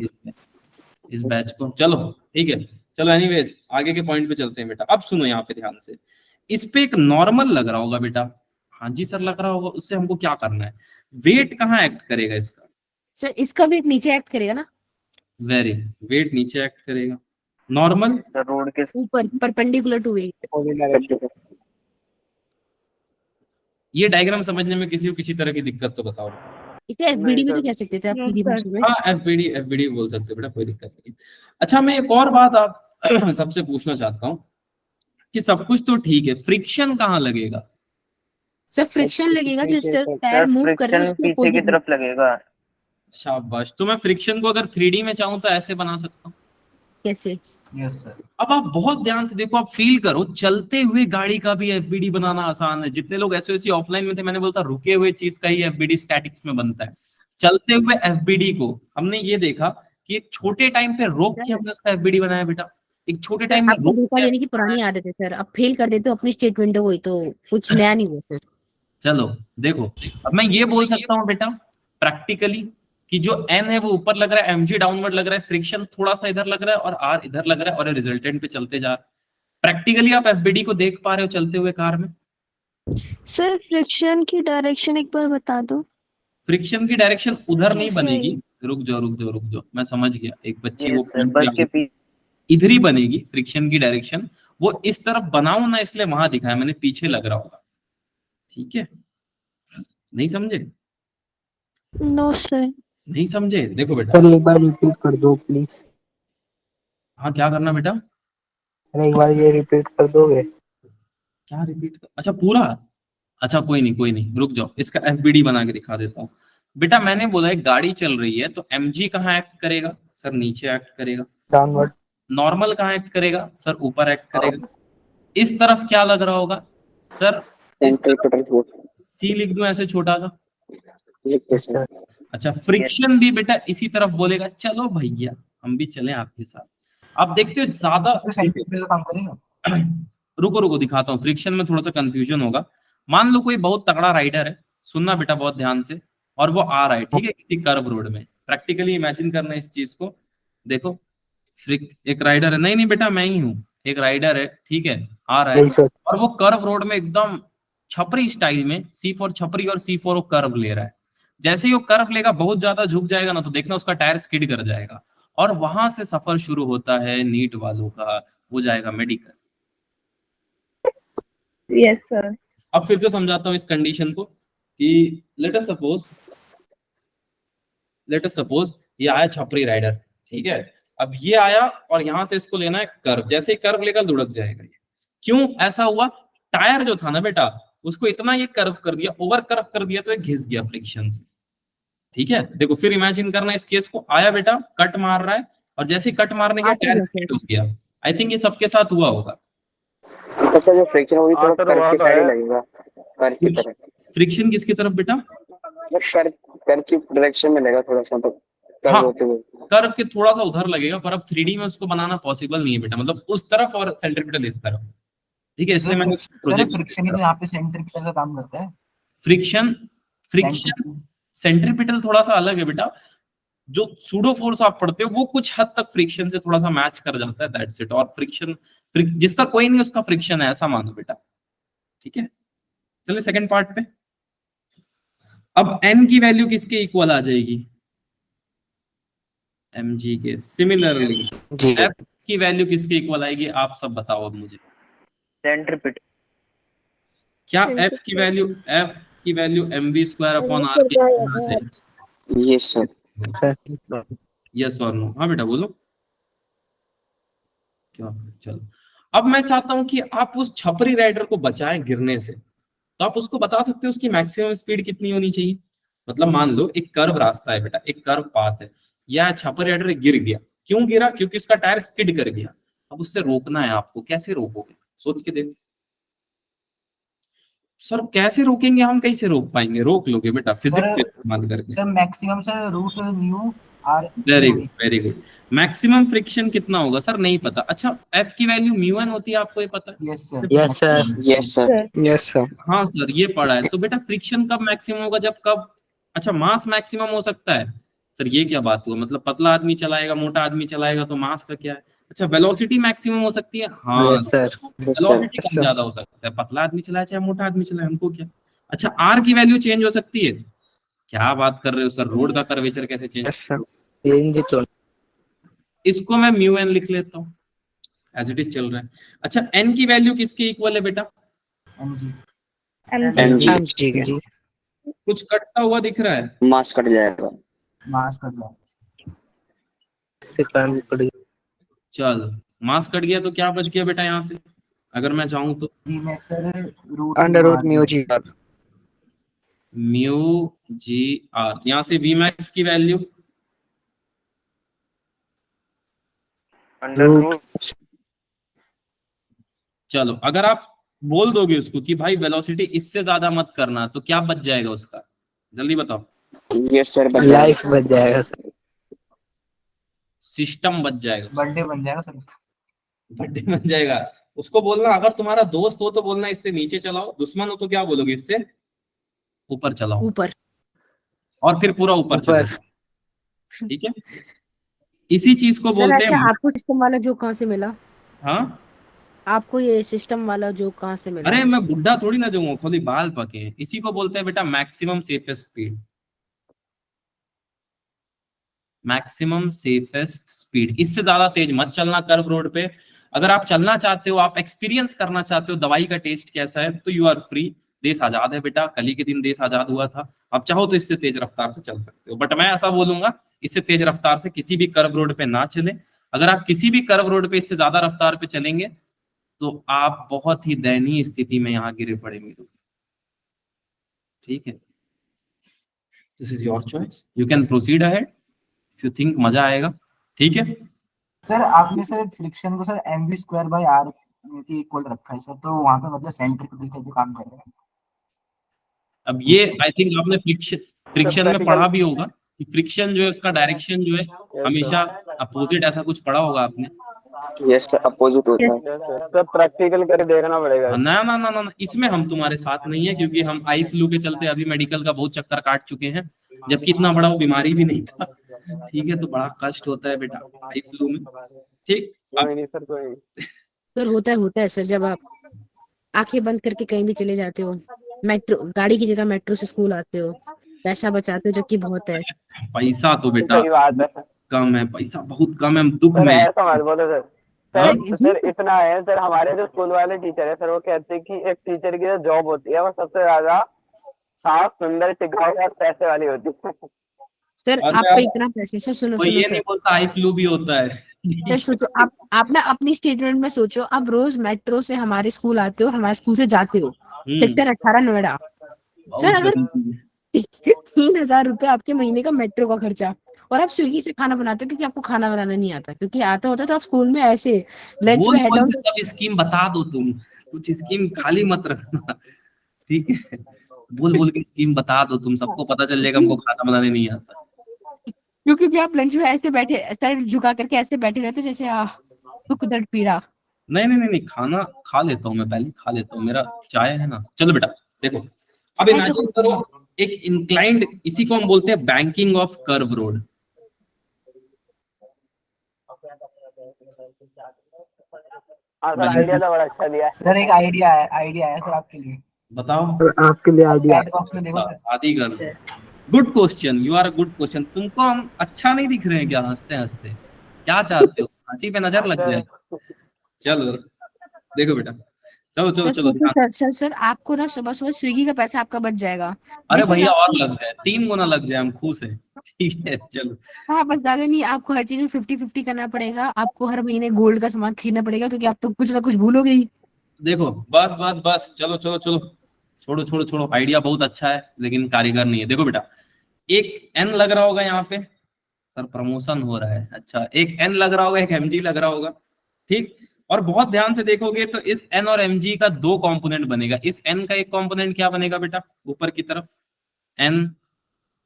इस बैच को, चलो ठीक है। चलो एनीवेज आगे के पॉइंट पे चलते हैं बेटा। अब सुनो यहाँ पे ध्यान से, इस पे एक नॉर्मल लग रहा होगा बेटा, हाँ जी सर लग रहा होगा, उससे हमको क्या करना है? वेट कहाँ एक्ट करेगा इसका? सर इसका भी नीचे एक्ट करेगा ना, वेरी, वेट नीचे एक्ट करेगा, नॉर्मल सर रोड के ऊपर परपेंडिकुलर टू वेट। ये डायग्राम समझने में किसी को किसी तरह की दिक्कत तो बताओ। इसे एफबीडी भी सर। तो कह सकते थे आप Yes, सीधी sir. भाषा में। हाँ एफबीडी बोल सकते हो बेटा, कोई दिक्कत नहीं। अच्छा मैं एक और बात आप सबसे पूछना चाहता हूँ कि सब कुछ तो ठीक है, फ्रिक्शन कहाँ लगेगा? सर फ्रिक्शन लगेगा जो इस तरफ टायर सर मूव कर रहे हैं फ्रिक्शन उसके पीछे की अपोजिट। तरफ लगेगा। शाबाश। तो मैं फ्रिक्शन को अगर 3D में चाहूँ तो ऐसे बना सकता हूँ। कैसे? Yes sir. अब आप बहुत ध्यान से देखो, आप फील करो, चलते हुए गाड़ी का भी एफबीडी बनाना आसान है। जितने लोग एसओसी ऑफलाइन में थे, मैंने बोलता रुके हुए चीज का ही एफबीडी स्टैटिक्स में बनता है। चलते हुए एफबीडी को हमने ये देखा कि एक छोटे टाइम पे रोक के हमने उसका एफबीडी बनाया बेटा, एक छोटे सर टाइम में आपको रोक धोखा के देने की पुरानी आदत है सर, अब फेल कर देते हो अपनी स्टेट विंडो को ही, तो कुछ नया नहीं हुआ सर। चलो देखो, अब मैं ये बोल सकता हूँ बेटा प्रैक्टिकली कि जो एन है वो ऊपर लग रहा है, एमजी डाउनवर्ड लग रहा है, फ्रिक्शन थोड़ा सा इधर लग रहा है और आर इधर लग रहा है, और रिजल्टेंट पे चलते जा रहा है। प्रैक्टिकली आप एफबीडी को देख पा रहे हो चलते हुए कार में? सर फ्रिक्शन की डायरेक्शन एक बार बता दो। फ्रिक्शन की डायरेक्शन उधर नहीं Yes, बनेगी, रुक जाओ, मैं समझ गया, एक बच्ची Yes, वो sir. बस के पीछे इधर ही बनेगी फ्रिक्शन की डायरेक्शन, वो इस तरफ बनाऊं ना इसलिए वहां दिखाया मैंने, पीछे लग रहा होगा, ठीक है? नहीं समझे? no sir. नहीं समझे? देखो बेटा, सर एक बार रिपीट कर दो प्लीज। हाँ क्या करना बेटा? अरे एक बार ये रिपीट कर दोगे? क्या रिपीट कर? अच्छा पूरा, अच्छा कोई नहीं, रुक जाओ, इसका एफबीडी बना के दिखा देता हूँ। बेटा मैंने बोला एक गाड़ी चल रही है तो एमजी कहाँ एक्ट करेगा? सर नीचे एक्ट करेगा। डाउनवर्ड। नॉर्मल कहाँ एक्ट करेगा? सर ऊपर एक्ट करेगा। इस तरफ क्या लग रहा होगा? सर इस तरफ सी लिख दूं ऐसे छोटा सा। अच्छा फ्रिक्शन भी बेटा इसी तरफ बोलेगा। चलो भैया हम भी चलें आपके साथ। आप देखते हो ज्यादा तो सेंटीमीटर काम करेगा। रुको दिखाता हूँ, फ्रिक्शन में थोड़ा सा कंफ्यूजन होगा। मान लो कोई बहुत तगड़ा राइडर है, सुनना बेटा बहुत ध्यान से, और वो आ रहा है, ठीक है, किसी कर्व रोड में। प्रैक्टिकली इमेजिन करना इस चीज को। देखो एक राइडर है, नहीं बेटा मैं ही हूँ, एक राइडर है, ठीक है, आ रहा है और वो कर्व रोड में एकदम छपरी स्टाइल में, सी फॉर छपरी और सी फॉर वो कर्व ले रहा है। जैसे ही वो कर्व लेगा, बहुत ज्यादा झुक जाएगा ना, तो देखना उसका टायर स्किड कर जाएगा, और वहां से सफर शुरू होता है नीट वालों का, वो जाएगा मेडिकल। Yes, sir. अब फिर से समझाता हूँ इस कंडीशन को कि लेट अस सपोज ये आया छपरी राइडर, ठीक है, अब ये आया और यहां से इसको लेना है कर्व, जैसे ही कर्व लेगा लुढ़क जाएगा ये। क्यों ऐसा हुआ? टायर जो था ना बेटा, उसको इतना ये कर्व कर दिया, ओवर कर्व कर दिया, तो ये घिस गया फ्रिक्शन से, ठीक है। देखो फिर इमेजिन करना इस केस को, आया बेटा कट मार रहा है, और जैसे ही कट मारने के टायर स्किड हो गया। आई थिंक ये सबके साथ हुआ होगा। अच्छा जो फ्रिक्शन होगी थोड़ा कर्व की साइड लगेगा, कर्व की तरफ। फ्रिक्शन किसकी तरफ बेटा? कर्व की डायरेक्शन में लगेगा थोड़ा सा, तो कर्व हाँ होते हुए कर्व के थोड़ा सा उधर लगेगा, पर अब 3D में उसको बनाना पॉसिबल नहीं है बेटा, मतलब उस तरफ और सेंट्रिपिटल इस तरफ, ठीक है, इसलिए मैंने प्रोजेक्ट फ्रिक्शन ही तो यहाँ पे सेंटीमीटर का काम करता है। फ्रिक्शन सेंट्रिपिटल थोड़ा सा अलग है बेटा। जो सूडो फोर्स आप पढ़ते हो वो कुछ हद तक फ्रिक्शन से थोड़ा सा मैच कर जाता है, दैट्स इट। और फ्रिक्शन जिसका कोई नहीं उसका फ्रिक्शन है, ऐसा मानो बेटा, ठीक है। चलिए सेकंड पार्ट पे। अब n की वैल्यू किसके इक्वल आ जाएगी? mg के। सिमिलरली f की वैल्यू किसके इक्वल आएगी? आप सब बताओ अब मुझे। सेंट्रिपिटल। क्या f की value mv square upon r के? Yes sir. यस और नो? हाँ बेटा बोलो क्या। चलो अब मैं चाहता हूं कि आप उस छपरी राइडर को बचाएं गिरने से, तो आप उसको बता सकते हो उसकी मैक्सिमम स्पीड कितनी होनी चाहिए। मतलब मान लो एक कर्व रास्ता है बेटा, एक कर्व पाथ है, या छपरी राइडर गिर गया। क्यों गिरा? क्योंकि उसका टायर स्किड कर गया। अब उससे रोकना है आपको, कैसे रोकोगे? सोच के देखो। सर कैसे रोकेंगे हम? कैसे रोक पाएंगे? रोक लोगे बेटा फिजिक्स का इस्तेमाल करके। Sir maximum sir root mu R. Very good. Maximum friction कितना होगा? सर नहीं पता। अच्छा f की वैल्यू म्यू एन होती है, आपको ये पता है? Yes sir. Yes sir. Yes sir. Yes sir. हाँ सर ये पढ़ा है। तो बेटा फ्रिक्शन कब मैक्सिमम होगा? जब कब? अच्छा मास मैक्सिमम हो सकता है। सर ये क्या बात हुआ? मतलब पतला आदमी चलाएगा, मोटा आदमी चलाएगा, तो मास का क्या है? अच्छा वेलोसिटी मैक्सिमम हो सकती है। हाँ यस सर। वेलोसिटी कम ज्यादा हो सकता है, पतला आदमी चलाए चाहे मोटा आदमी चलाए, हमको क्या। अच्छा आर की वैल्यू चेंज हो सकती है। क्या बात कर रहे हो सर? रोड का कर्वेचर कैसे चेंज? तो इसको मैं म्यू एन लिख लेता हूँ, एज इट इज चल रहा है। अच्छा एन की वैल्यू किसके इक्वल है बेटा? एमजी। एमजी। कुछ कटता हुआ दिख रहा है? मास कट जाएगा। मास कर लो। चल मास कट गया तो क्या बच गया बेटा यहाँ से, अगर मैं चाहूँ तो? V max sir root under root mu G R. Mu G R. यहाँ से वी मैक्स की वैल्यू अंडर रूट। चलो अगर आप बोल दोगे उसको कि भाई वेलोसिटी इससे ज्यादा मत करना, तो क्या बच जाएगा उसका? जल्दी बताओ। Yes sir. लाइफ बच जाएगा सर। सिस्टम बच जाएगा, बर्थडे बन जाएगा सर। बर्थडे बन जाएगा। उसको बोलना अगर तुम्हारा दोस्त हो तो बोलना इससे नीचे चलाओ, दुश्मन हो तो क्या बोलोगे? इससे ऊपर चलाओ, ऊपर। और फिर पूरा ऊपर चलाओ, ठीक है। इसी चीज को बोलते हैं। आपको सिस्टम वाला जो कहाँ से मिला? हाँ आपको ये सिस्टम वाला जो कहाँ से मिला? अरे मैं बुढ़ा थोड़ी ना जाऊंगा, खाली बाल पके हैं। इसी को बोलते हैं बेटा maximum safest speed. Maximum safest speed, इससे ज्यादा तेज मत चलना कर्व रोड पे। अगर आप चलना चाहते हो, आप एक्सपीरियंस करना चाहते हो दवाई का टेस्ट कैसा है, तो यू आर फ्री। देश आजाद है बेटा, कल ही के दिन देश आजाद हुआ था। आप चाहो तो इससे तेज रफ्तार से चल सकते हो, बट मैं ऐसा बोलूंगा इससे तेज रफ्तार से किसी भी कर्व रोड पे ना चले। अगर आप किसी भी कर्व रोड पे इससे ज्यादा रफ्तार पे चलेंगे तो आप बहुत ही दयनीय स्थिति में यहाँ गिरे पड़े मिलोगे। ठीक है, this is your choice, you can proceed ahead if you think मजा आएगा। ठीक है सर आपने सर फ्रिक्शन को सर mv²/r के इक्वल रखा है सर, तो वहां पे मतलब सेंटर के दिखे भी काम कर रहा है। अब ये आई थिंक आपने फ्रिक्शन में पढ़ा भी होगा कि फ्रिक्शन जो है उसका डायरेक्शन जो है हमेशा अपोजिट, ऐसा कुछ पढ़ा होगा आपने। यस सर, अपोजिट होता है। सर प्रैक्टिकल करके देखना पड़ेगा। ना ना ना ना ना, इसमें हम तुम्हारे साथ नहीं है, क्योंकि हम आई फ्लू के चलते अभी मेडिकल का बहुत चक्कर काट चुके हैं, जबकि इतना बड़ा वो बीमारी भी नहीं था। ठीक है, तो बड़ा कष्ट होता है बेटा आई फ्लू में। ठीक, कोई नहीं सर, कोई नहीं। सर होता है सर, जब आप आंखें बंद करके कहीं भी चले जाते हो, मेट्रो गाड़ी की जगह मेट्रो से स्कूल आते हो, पैसा बचाते हो जो कि बहुत है। पैसा तो बेटा सही बात है कम है, पैसा बहुत कम है, हम दुख सर, में हैं। ऐसा मत बोलो सर। हाँ? सर इतना है सर, हमारे जो स्कूल वाले टीचर है सर, वो कहते हैं कि एक टीचर की जो जॉब होती है वो सबसे ज्यादा साफ, सुंदर, टिकाऊ और पैसे वाली होती है। सर अरे आप पे यार, इतना पैसे, सर सुनो कोई सुनो ये सर, नहीं बोलता आई फ्लू भी होता है। सर सोचो, आप ना अपनी स्टेटमेंट में सोचो, आप रोज मेट्रो से हमारे स्कूल आते हो, हमारे स्कूल से जाते हो, सेक्टर 18 नोएडा। बहुत सर अगर गरीबी है। 3,000 रुपए आपके महीने का मेट्रो का खर्चा, और आप स्विगी से खाना बनाते हो क्योंकि आपको खाना बनाना नहीं आता, क्योंकि आता होता तो आप स्कूल में ऐसे लंच बोल में हेड बोल डाउन। के सब स्कीम बता दो, तुम कुछ स्कीम खाली मत रखना। ठीक है, बोल बोल के स्कीम बता दो, तुम सबको पता चल जाएगा हमको खाना बनाने नहीं आता। क्योंकि आप लंच में ऐसे बैठे, सर झुका करके ऐसे बैठे रहते हो जैसे दुख दर्द पीड़ा। नहीं नहीं नहीं नहीं, खाना खा लेता हूँ मैं, पहले खा लेता हूँ, मेरा चाय है ना। चलो बेटा देखो, अब इमेजिन करो एक इंक्लाइंड, इसी को हम बोलते हैं बैंकिंग ऑफ कर्व रोड। हाँ सर, आइडिया तो बड़ा अच्छा दिया है। सर एक आइडिया है सर आपके लिए। बताओ, आपके लिए आइडिया। चैट बॉक्स में देखो सर। आदि कर। Good question, you are a good question. तुमको हम अच्छा नहीं दिख रहे हैं क्या हंसते हंसते? क्या चाहते हो, हंसी पे नजर लग जाए? चलो देखो बेटा, चलो चलो चलो ध्यान। सर आपको ना सुबह सुबह स्विगी का पैसा आपका बच जाएगा। अरे बेशक भैया आप, और लग जाए, 3 गुना लग जाए, हम खुश हैं। ठीक है चलो। हाँ बस ज्यादा नहीं, आपको हर चीज में 50-50 करना पड़ेगा, आपको हर महीने गोल्ड का सामान खरीदना पड़ेगा, क्योंकि आप तो कुछ ना कुछ भूलोगे ही। देखो बस बस बस, चलो चलो चलो, छोड़ो छोड़ो छोड़ो, आइडिया बहुत अच्छा है लेकिन कारीगर नहीं है। देखो बेटा, एक एन लग रहा होगा यहाँ पे, सर प्रमोशन हो रहा है। अच्छा, एक एन लग रहा होगा, एक एमजी लग रहा होगा। ठीक, और बहुत ध्यान से देखोगे तो इस एन और एमजी का 2 कंपोनेंट बनेगा। इस एन का एक कंपोनेंट क्या बनेगा बेटा, ऊपर की तरफ, एन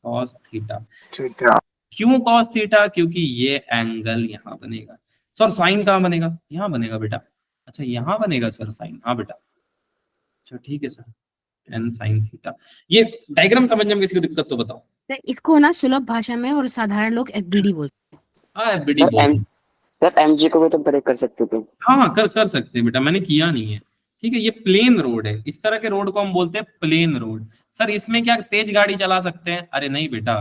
कॉस थीटा। क्यों कॉस थीटा? क्योंकि ये एंगल यहाँ बनेगा। सर साइन कहाँ बनेगा? यहाँ बनेगा बेटा। अच्छा यहाँ बनेगा सर साइन, हाँ बेटा। अच्छा ठीक है सर, एन साइन थीटा। ये डायग्राम समझने में किसी को दिक्कत तो बताओ। तो इसको ना सुलभ भाषा में और साधारण लोग एफबीडी बोलते हैं। हाँ एफबीडी सर बोलते हैं। सर एमजी को भी तो ब्रेक कर सकते थे। हाँ हाँ कर सकते हैं बेटा, मैंने किया नहीं है। ठीक है, ये प्लेन रोड है, इस तरह के रोड को हम बोलते हैं प्लेन रोड। सर इसमें क्या तेज गाड़ी चला सकते हैं? अरे नहीं बेटा,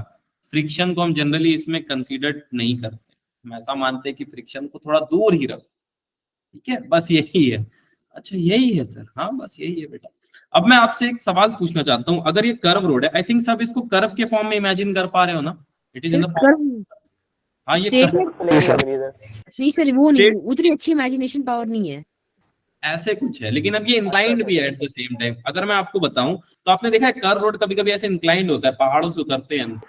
फ्रिक्शन को हम जनरली इसमें कंसीडर नहीं करते। हम ऐसा मानते हैं कि फ्रिक्शन को थोड़ा दूर ही रखो। ठीक है, बस यही है। अच्छा यही है सर, हाँ बस यही है बेटा। अब मैं आपसे एक सवाल पूछना चाहता हूँ, अगर ये कर्व रोड है, आई थिंक सब इसको कर्व के फॉर्म में इमेजिन कर पा रहे हो ना? It is in the form, हाँ ये स्टेट में प्लेन लग रही है सर। नहीं सर, वो नहीं, उतनी अच्छी इमेजिनेशन पावर नहीं है। ऐसे कुछ है, लेकिन अब ये इंक्लाइंड भी है एट द सेम टाइम। अगर मैं आपको बताऊं तो आपने देखा है कर्व रोड कभी कभी ऐसे इंक्लाइंड होता है, पहाड़ों से उतरते हैं हम।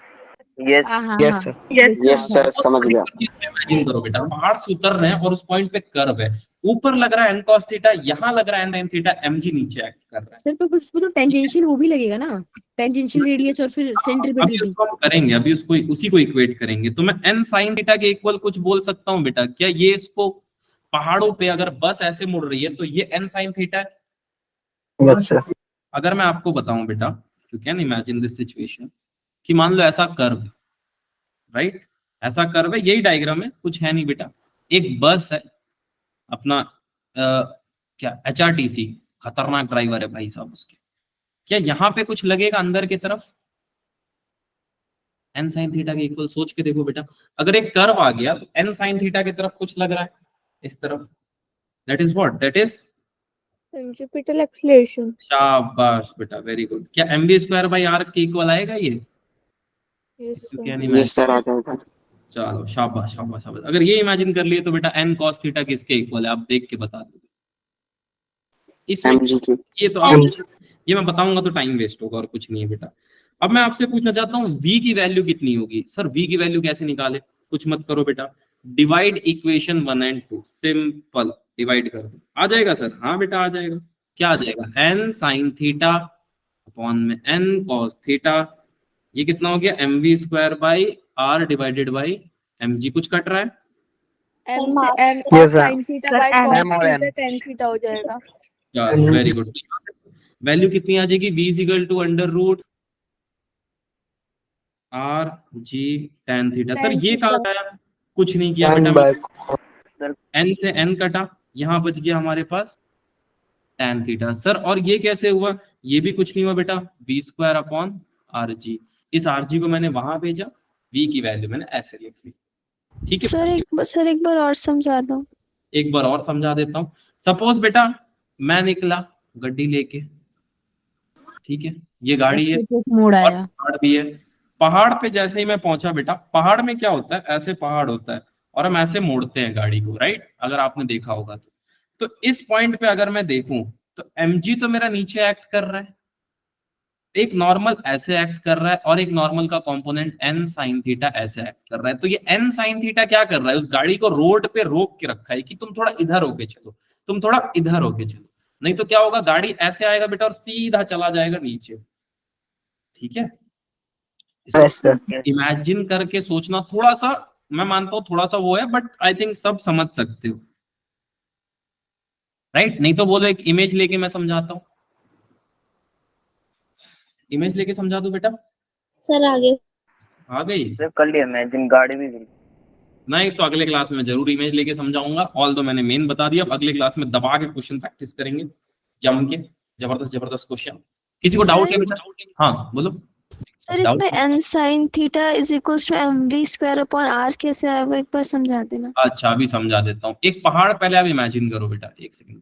यस हाँ हाँ यस हाँ, सर। यस सर, समझ गया। इमेजिन करो बेटा, पहाड़ से उतर रहे हैं और उस पॉइंट पे कर्व है, ऊपर लग रहा है एन कॉस थीटा, यहाँ लग रहा है एन थीटा, एमजी नीचे एक्ट कर रहा है। सर तो फिर उसमें तो टेंजेंशियल वो भी लगेगा ना, टेंजेंशियल रेडियस और फिर अभी सेंट्रीपिटल भी। उसको हम करेंगे, अभी उसको उसी को इक्वेट करेंगे। तो मैं एन साइन थीटा के इक्वल कुछ बोल सकता हूँ बेटा? क्या ये इसको पहाड़ों पे अगर बस ऐसे मुड़ रही है तो ये एन साइन थीटा है। Yes sir. अगर मैं आपको बताऊं बेटा, you can imagine this situation कि मान लो ऐसा कर्व, राइट, ऐसा कर्व है, यही डायग्राम है, कुछ है नहीं बेटा। एक बस है अपना, क्या एचआरटीसी, खतरनाक ड्राइवर है भाई साहब उसके। क्या यहाँ पे कुछ लगेगा अंदर की तरफ? एन साइन थीटा के इक्वल। सोच के देखो बेटा, अगर एक कर्व आ गया तो एन साइन थीटा की तरफ कुछ लग रहा है, इस तरफ, that is what, that is centripetal acceleration. शाबाश बेटा, वेरी गुड। क्या mv स्क्वायर बाई आर के इक्वल आएगा ये? यस क्या सर। नहीं यस सर आ जाएगा। चलो शाबाश शाबाश शाबाश। अगर ये इमेजिन कर लिए तो बेटा n cos थीटा किसके इक्वल है, आप देख के बता दो इसमें। mg की। ये तो आप, ये मैं बताऊंगा तो टाइम वेस्ट होगा और कुछ नहीं है बेटा। अब मैं आपसे पूछना चाहता हूँ v की वैल्यू कितनी होगी? सर v की वैल्यू कैसे निकाले? कुछ मत करो बेटा, डिवाइड इक्वेशन 1 और 2, सिंपल डिवाइड कर दो, आ जाएगा सर। हाँ बेटा आ जाएगा। क्या आ जाएगा? n साइन थीटा अपॉन में n cos थीटा, ये कितना हो गया? mv square by r divided by mg। कुछ कट रहा है? m Yes, sir. sin theta by M और cos n। Theta tan theta हो जाएगा। Very good. वैल्यू कितनी आ जाएगी? v is equal to under root r g tan theta. Sir ये कहाँ से आया? कुछ नहीं किया बेटा, n से n कटा, यहाँ बच गया हमारे पास tan थीटा। सर और ये कैसे हुआ? ये भी कुछ नहीं हुआ बेटा, v square upon R G. इस आर जी को मैंने वहां भेजा, v की वैल्यू मैंने ऐसे लिख ली। ठीक है सर एक बार और समझा दो। एक बार और समझा देता हूँ। सपोज बेटा मैं निकला गड्डी लेके, ठीक है, ये गाड़ी है मोड़ और आया। पहाड़ भी है। पहाड़ पे जैसे ही मैं पहुंचा बेटा, पहाड़ में क्या होता है, ऐसे पहाड़ होता है और हम ऐसे मोड़ते हैं गाड़ी को, राइट? अगर आपने देखा होगा तो इस पॉइंट पे अगर मैं देखूं तो mg तो मेरा नीचे एक्ट कर रहा है, एक नॉर्मल ऐसे एक्ट कर रहा है और एक नॉर्मल का कंपोनेंट n साइन थीटा ऐसे एक्ट कर रहा है। तो ये n साइन थीटा क्या कर रहा है? उस गाड़ी को रोड पे रोक के रखा है कि तुम थोड़ा इधर होके चलो, तुम थोड़ा इधर होके चलो, नहीं तो क्या होगा, गाड़ी ऐसे आएगा बेटा और सीधा चला जाएगा नीचे। ठीक है, Yes, sir. इमेजिन करके सोचना थोड़ा सा, मैं मानता हूं थोड़ा सा वो है, बट आई थिंक सब समझ सकते हो, राइट? नहीं तो बोलो एक इमेज लेके मैं समझाता हूं, इमेज लेके समझा दो बेटा। सर आगे। आ गई? सर कर लिया इमेजिन, गाड़ी भी गई। नहीं तो अगले क्लास में जरूर इमेज लेके समझाऊंगा। ऑल दो मैंने मेन बता दिया, अब अगले क्लास में दबा के क्वेश्चन प्रैक्टिस करेंगे, जम के, जबरदस्त जबरदस्त क्वेश्चन। किसी को डाउट है बेटा? हाँ बोलो। सर इसमें n sin theta is equals to mv square upon r कैसे आया वो एक बार समझा देना। अच्छा अभी समझा देता हूँ। एक पहाड़ पहले आप इमेजिन करो बेटा, एक सेकंड।